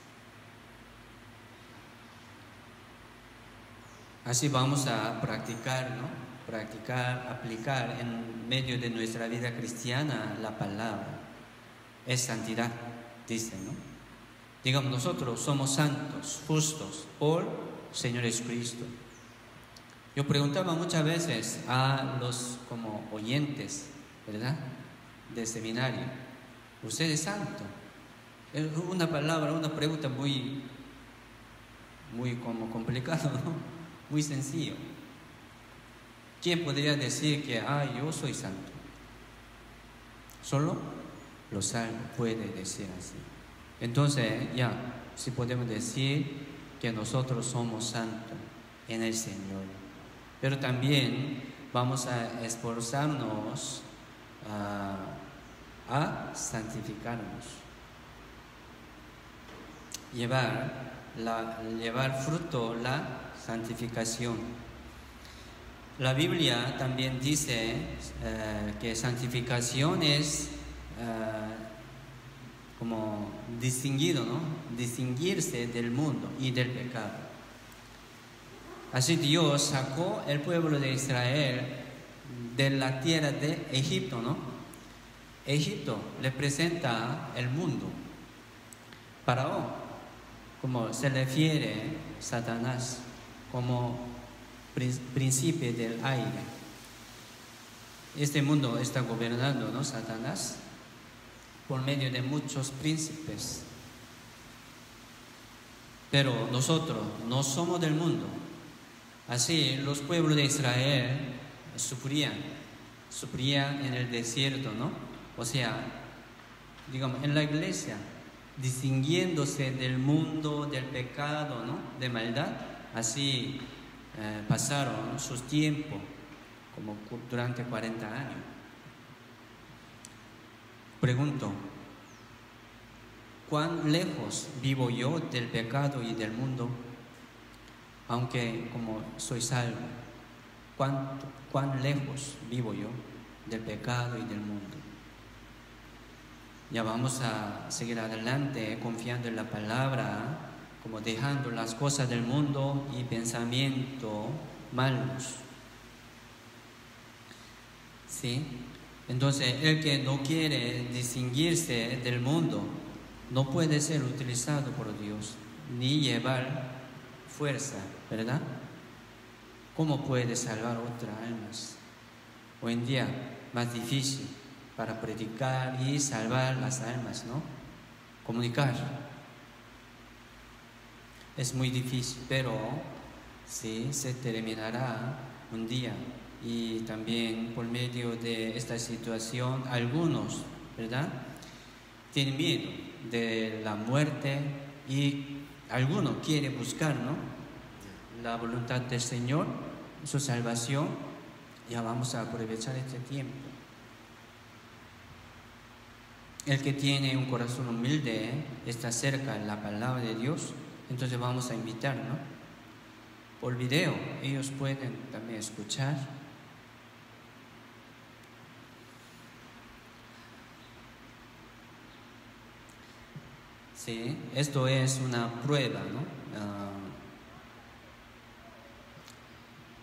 Así vamos a practicar, ¿no? Aplicar en medio de nuestra vida cristiana la palabra. Es santidad, dice, ¿no? Digamos, nosotros somos santos, justos por Señor Jesucristo. Yo preguntaba muchas veces a los como oyentes, ¿verdad?, de seminario, ¿usted es santo? Es una pregunta muy como complicada, ¿no? Muy sencillo. ¿Quién podría decir que, yo soy santo? Solo los salvos pueden decir así. Entonces, sí podemos decir que nosotros somos santos en el Señor. Pero también vamos a esforzarnos a santificarnos. Llevar fruto la santificación. La Biblia también dice que santificación es como distinguido, ¿no? Distinguirse del mundo y del pecado. Así Dios sacó el pueblo de Israel de la tierra de Egipto, ¿no? Egipto representa el mundo. Faraón, como se refiere Satanás, como príncipe del aire. Este mundo está gobernando, ¿no? Satanás, por medio de muchos príncipes. Pero nosotros no somos del mundo. Así los pueblos de Israel sufrían en el desierto, ¿no? O sea, digamos, en la iglesia, distinguiéndose del mundo, del pecado, ¿no? De maldad. Así pasaron sus tiempos, como durante 40 años. Pregunto, ¿cuán lejos vivo yo del pecado y del mundo? Aunque como soy salvo, ¿cuán lejos vivo yo del pecado y del mundo? Ya vamos a seguir adelante confiando en la palabra, como dejando las cosas del mundo y pensamientos malos. ¿Sí? Entonces, el que no quiere distinguirse del mundo no puede ser utilizado por Dios, ni llevar fuerza, ¿verdad? ¿Cómo puede salvar otras almas? Hoy en día, más difícil para predicar y salvar las almas, ¿no? Comunicar. Es muy difícil, pero sí se terminará un día. Y también por medio de esta situación, algunos, ¿verdad?, tienen miedo de la muerte y algunos quieren buscar, ¿no?, la voluntad del Señor, su salvación. Ya vamos a aprovechar este tiempo. El que tiene un corazón humilde está cerca de la palabra de Dios, entonces vamos a invitar, ¿no? Por video, ellos pueden también escuchar. Sí, esto es una prueba, ¿no?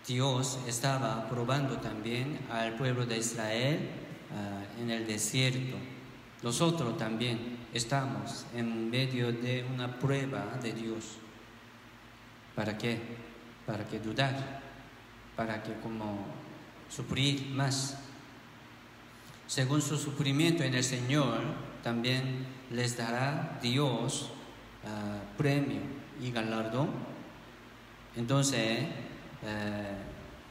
Dios estaba probando también al pueblo de Israel en el desierto. Nosotros también estamos en medio de una prueba de Dios. ¿Para qué? Para que dudar, para que como sufrir más. Según su sufrimiento en el Señor, también les dará Dios premio y galardón. Entonces,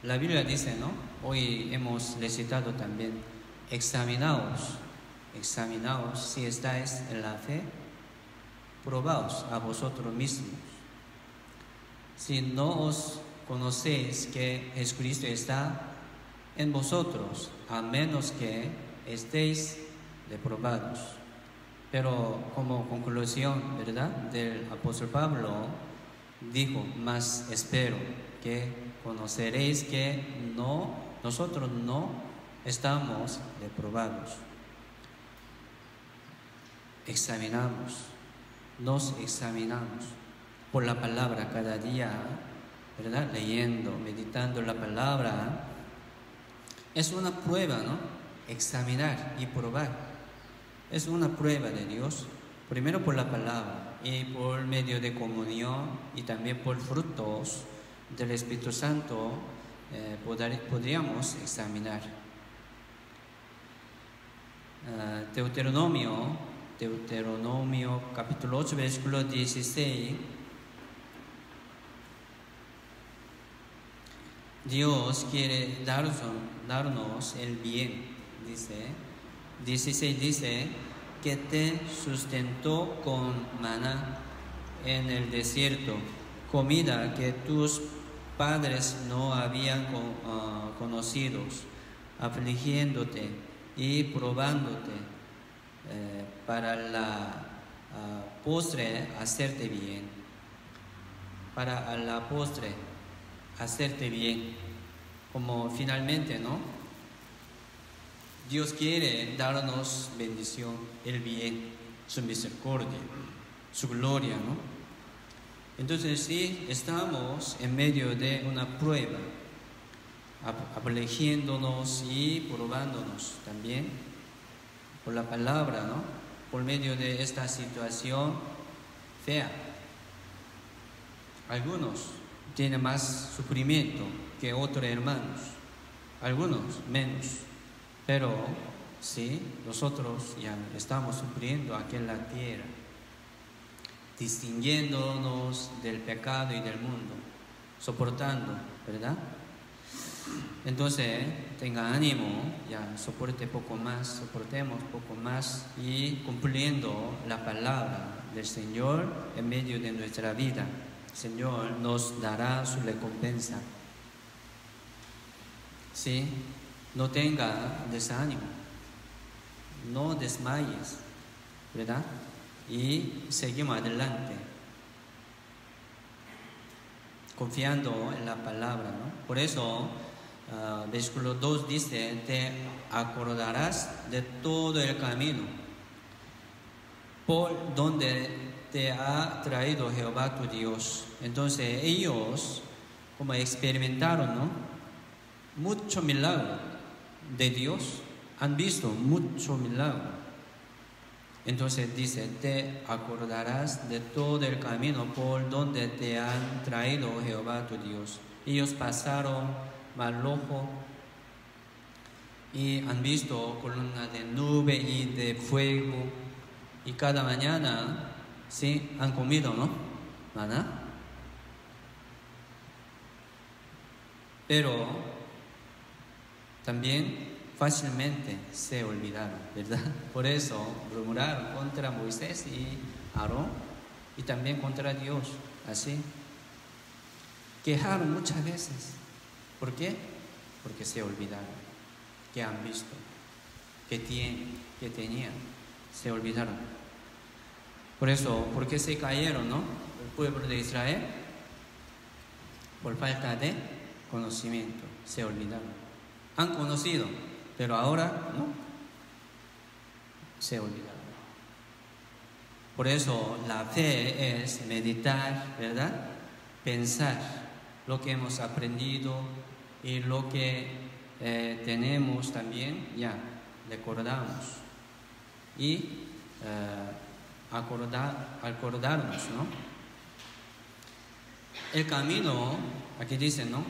la Biblia dice, ¿no? Hoy hemos recitado también, examinaos si estáis en la fe, probaos a vosotros mismos. Si no os conocéis que Jesucristo está en vosotros, a menos que estéis reprobados. Pero como conclusión, ¿verdad?, del apóstol Pablo, dijo, mas espero que conoceréis que nosotros no estamos reprobados. Nos examinamos por la palabra cada día, ¿verdad?, leyendo, meditando la palabra. Es una prueba, ¿no? Examinar y probar. Es una prueba de Dios, primero por la palabra y por medio de comunión y también por frutos del Espíritu Santo podríamos examinar. Deuteronomio capítulo 8, versículo 16. Dios quiere darnos el bien, dice. 16 dice que te sustentó con maná en el desierto, comida que tus padres no habían conocido, afligiéndote y probándote para la postre hacerte bien, para a la postre hacerte bien, como finalmente, ¿no? Dios quiere darnos bendición, el bien, su misericordia, su gloria, ¿no? Entonces, si estamos en medio de una prueba, afligiéndonos y probándonos también por la palabra, ¿no? Por medio de esta situación fea. Algunos tienen más sufrimiento que otros hermanos, algunos menos, pero sí, nosotros ya estamos sufriendo aquí en la tierra, distinguiéndonos del pecado y del mundo, soportando, ¿verdad? Entonces, tenga ánimo, ya soportemos poco más y cumpliendo la palabra del Señor en medio de nuestra vida. El Señor nos dará su recompensa. Sí, no tenga desánimo, no desmayes, ¿verdad? Y seguimos adelante, confiando en la palabra, ¿no? Por eso, versículo 2 dice, te acordarás de todo el camino por donde te ha traído Jehová tu Dios. Entonces ellos, como experimentaron, ¿no?, mucho milagro de Dios, han visto mucho milagro. Entonces dice, te acordarás de todo el camino por donde te han traído Jehová tu Dios. Ellos pasaron Mar Rojo y han visto columna de nube y de fuego, y cada mañana sí han comido, ¿no?, maná. Pero también fácilmente se olvidaron, ¿verdad? Por eso murmuraron contra Moisés y Aarón y también contra Dios, así. Quejaron muchas veces. ¿Por qué? Porque se olvidaron, que han visto, que tenían, se olvidaron. Por eso, ¿por qué se cayeron, no?, el pueblo de Israel? Por falta de conocimiento, se olvidaron. Han conocido, pero ahora no, se olvidaron. Por eso la fe es meditar, ¿verdad? Pensar lo que hemos aprendido y lo que tenemos también, ya recordamos y acordarnos, ¿no? El camino, aquí dice, ¿no?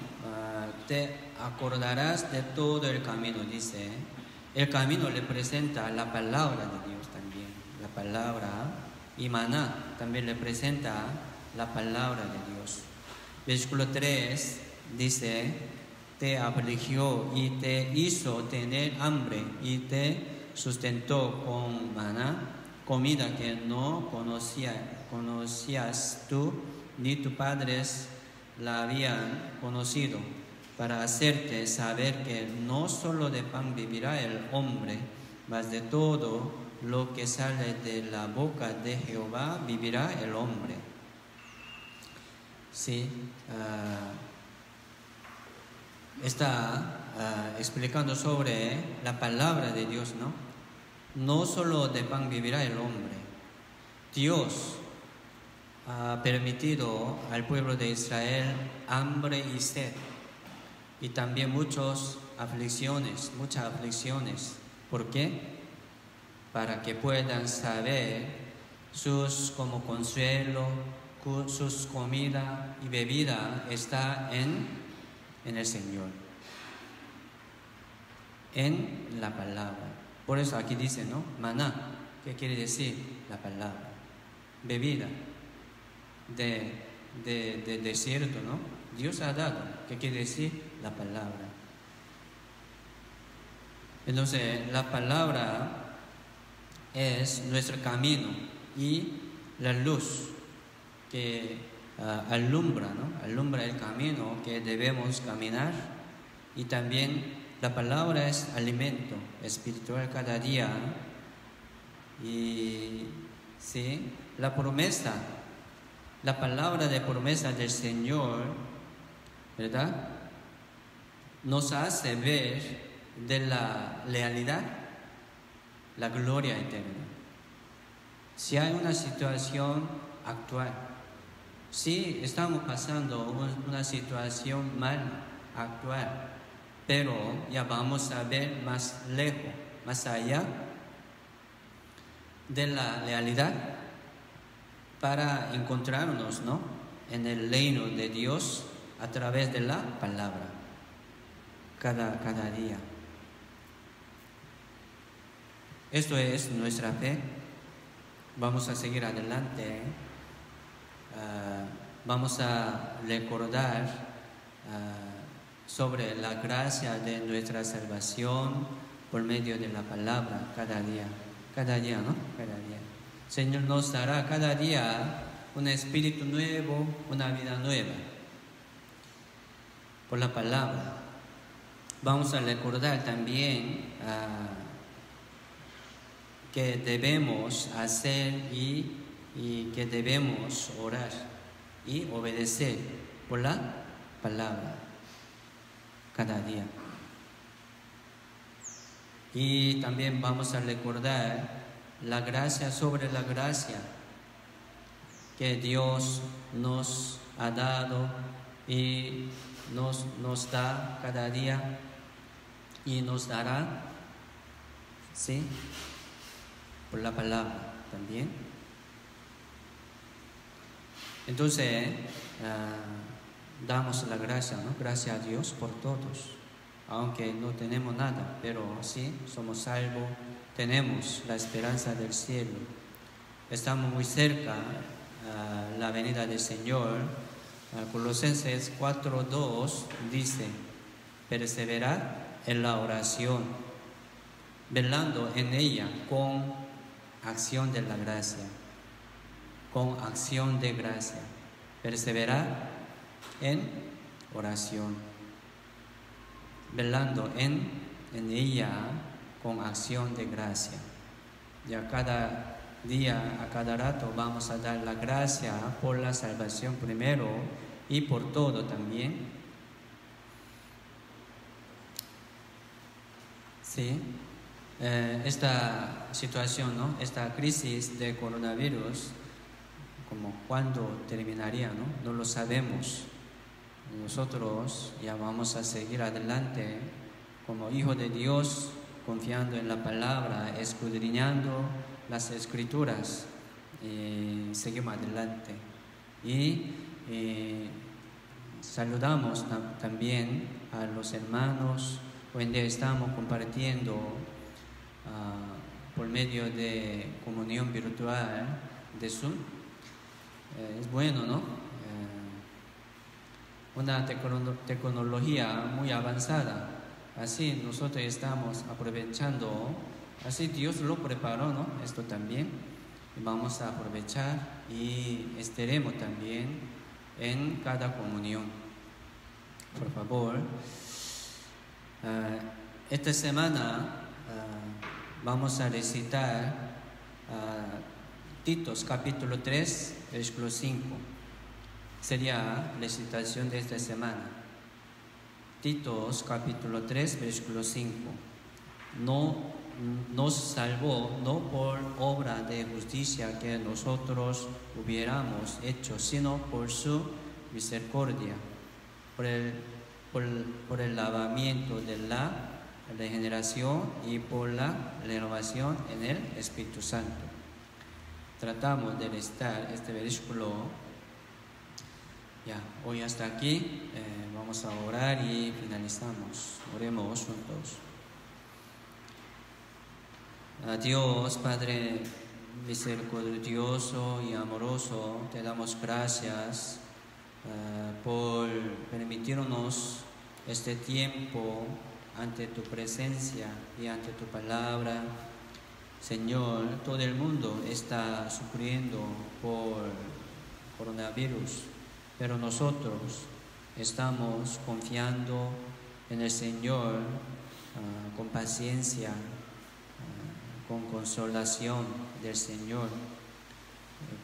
Te acordarás de todo el camino, dice. El camino representa la palabra de Dios también, la palabra, y maná también representa la palabra de Dios. Versículo 3 dice, te afligió y te hizo tener hambre y te sustentó con maná, comida que no conocías tú ni tus padres la habían conocido, para hacerte saber que no solo de pan vivirá el hombre, mas de todo lo que sale de la boca de Jehová vivirá el hombre. Sí, está explicando sobre la palabra de Dios, ¿no? No solo de pan vivirá el hombre. Dios ha permitido al pueblo de Israel hambre y sed, y también muchas aflicciones. ¿Por qué? Para que puedan saber sus como consuelo, sus comida y bebida está en el Señor, en la palabra. Por eso aquí dice, ¿no?, maná, ¿qué quiere decir? La palabra. Bebida de de desierto, ¿no? Dios ha dado. ¿Qué quiere decir? La palabra. Entonces, la palabra es nuestro camino y la luz que alumbra, ¿no? Alumbra el camino que debemos caminar. Y también la palabra es alimento espiritual cada día. Y sí, la promesa, la palabra de promesa del Señor, ¿verdad?, nos hace ver de la lealidad la gloria eterna. Si hay una situación actual, si estamos pasando una situación mal actual, pero ya vamos a ver más lejos, más allá de la lealidad para encontrarnos, ¿no?, en el reino de Dios a través de la palabra cada día. Esto es nuestra fe. Vamos a seguir adelante. Vamos a recordar sobre la gracia de nuestra salvación por medio de la palabra cada día, ¿no? Cada día. Señor nos dará cada día un espíritu nuevo, una vida nueva por la palabra. Vamos a recordar también que debemos hacer y que debemos orar y obedecer por la palabra cada día. Y también vamos a recordar la gracia sobre la gracia que Dios nos ha dado y nos da cada día y nos dará, ¿sí?, por la palabra también. Entonces, damos la gracia, ¿no? Gracias a Dios por todos, aunque no tenemos nada, pero sí somos salvos, tenemos la esperanza del cielo, estamos muy cerca a la venida del Señor. Colosenses 4:2 dice: perseverad en la oración, velando en ella con acción de la gracia, con acción de gracia. Perseverar en oración, velando en ella con acción de gracia. Ya cada día, a cada rato, vamos a dar la gracia por la salvación primero y por todo también. Sí. Esta situación, ¿no?, esta crisis de coronavirus, como cuándo terminaría, ¿no? No lo sabemos. Nosotros ya vamos a seguir adelante como hijos de Dios, confiando en la palabra, escudriñando las escrituras, y seguimos adelante. Y saludamos también a los hermanos. Hoy en día estamos compartiendo por medio de comunión virtual de Zoom. Es bueno, ¿no? Una tecnología muy avanzada. Así nosotros estamos aprovechando, así Dios lo preparó, ¿no? Esto también. Vamos a aprovechar y estaremos también en cada comunión. Por favor. Esta semana vamos a recitar Titos capítulo 3, versículo 5. Sería la recitación de esta semana. Titos capítulo 3, versículo 5. No nos salvó no por obra de justicia que nosotros hubiéramos hecho, sino por su misericordia, por el lavamiento de la regeneración y por la renovación en el Espíritu Santo. Tratamos de recitar este versículo. Ya, hoy hasta aquí. Vamos a orar y finalizamos. Oremos juntos. Dios, Padre misericordioso y amoroso, te damos gracias por permitirnos este tiempo ante tu presencia y ante tu palabra. Señor, todo el mundo está sufriendo por coronavirus, pero nosotros estamos confiando en el Señor con paciencia, con consolación del Señor,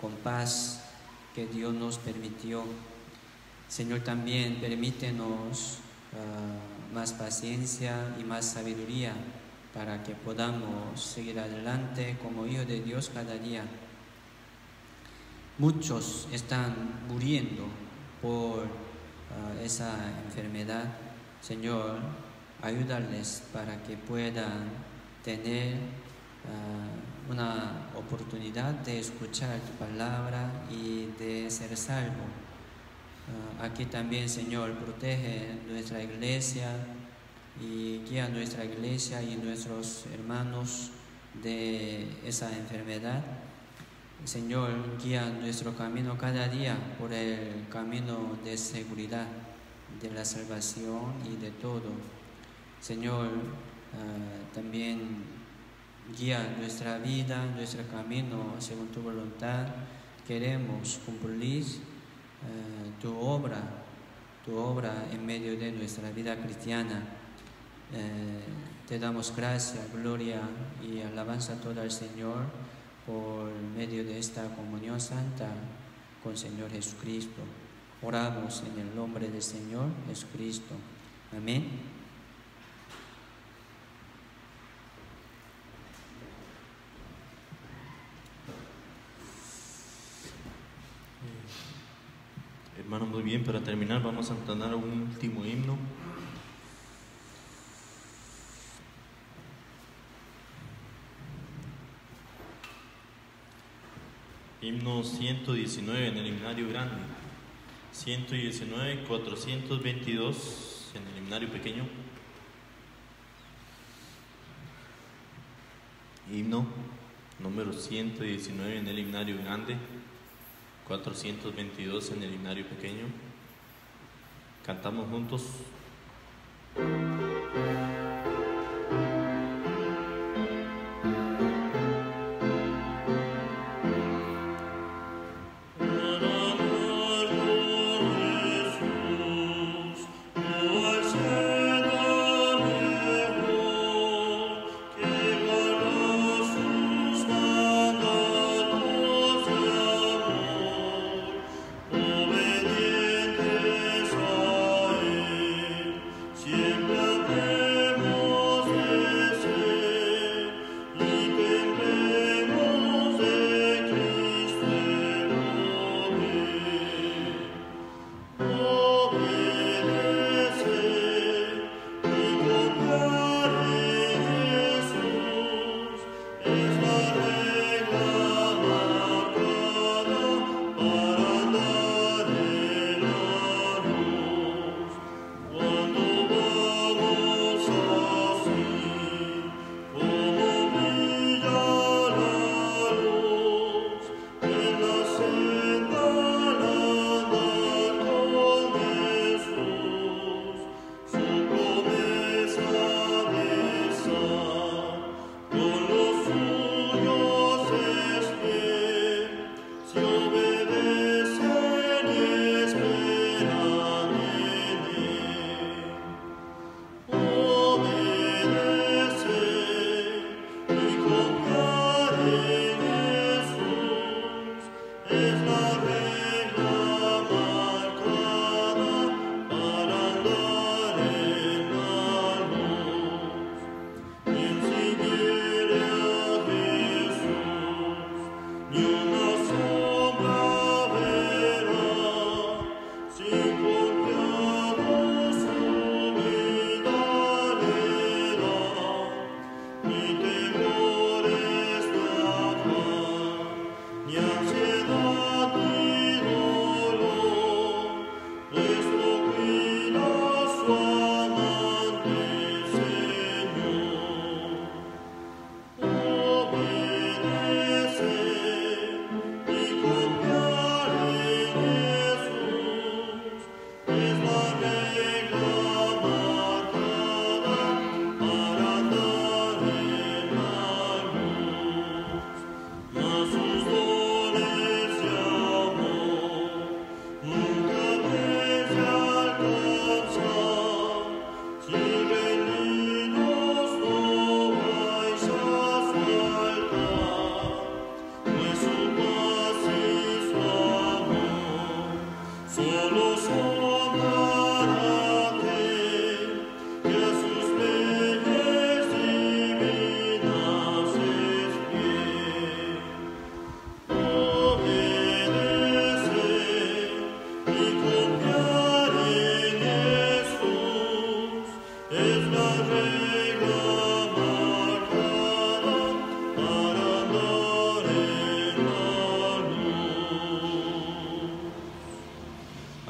con paz que Dios nos permitió. Señor, también permítenos más paciencia y más sabiduría para que podamos seguir adelante como hijos de Dios cada día. Muchos están muriendo por esa enfermedad. Señor, ayúdales para que puedan tener una oportunidad de escuchar tu palabra y de ser salvo. Aquí también, Señor, protege nuestra iglesia y guía nuestra iglesia y nuestros hermanos de esa enfermedad. Señor, guía nuestro camino cada día por el camino de seguridad, de la salvación y de todo. Señor, también guía nuestra vida, nuestro camino según tu voluntad. Queremos cumplir tu obra en medio de nuestra vida cristiana. Te damos gracias, gloria y alabanza toda al Señor por medio de esta comunión santa con el Señor Jesucristo. Oramos en el nombre del Señor Jesucristo. Amén. Hermanos, muy bien, para terminar vamos a entonar un último himno. Himno 119 en el himnario grande, 119, 422 en el himnario pequeño. Himno número 119 en el himnario grande, 422 en el himnario pequeño. Cantamos juntos. Siempre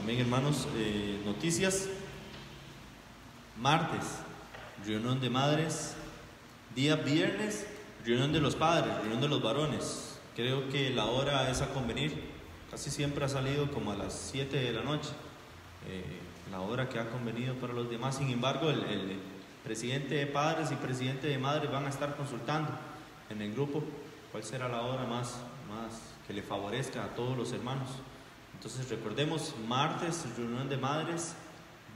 Amén, hermanos. Noticias. Martes, reunión de madres. Día viernes, reunión de los padres, reunión de los varones. Creo que la hora es a convenir. Casi siempre ha salido como a las 7 de la noche. La hora que ha convenido para los demás. Sin embargo, el presidente de padres y presidente de madres van a estar consultando en el grupo cuál será la hora más que le favorezca a todos los hermanos. Entonces recordemos, martes reunión de madres,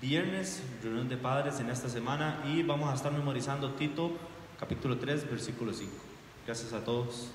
viernes reunión de padres en esta semana, y vamos a estar memorizando Tito capítulo 3 versículo 5. Gracias a todos.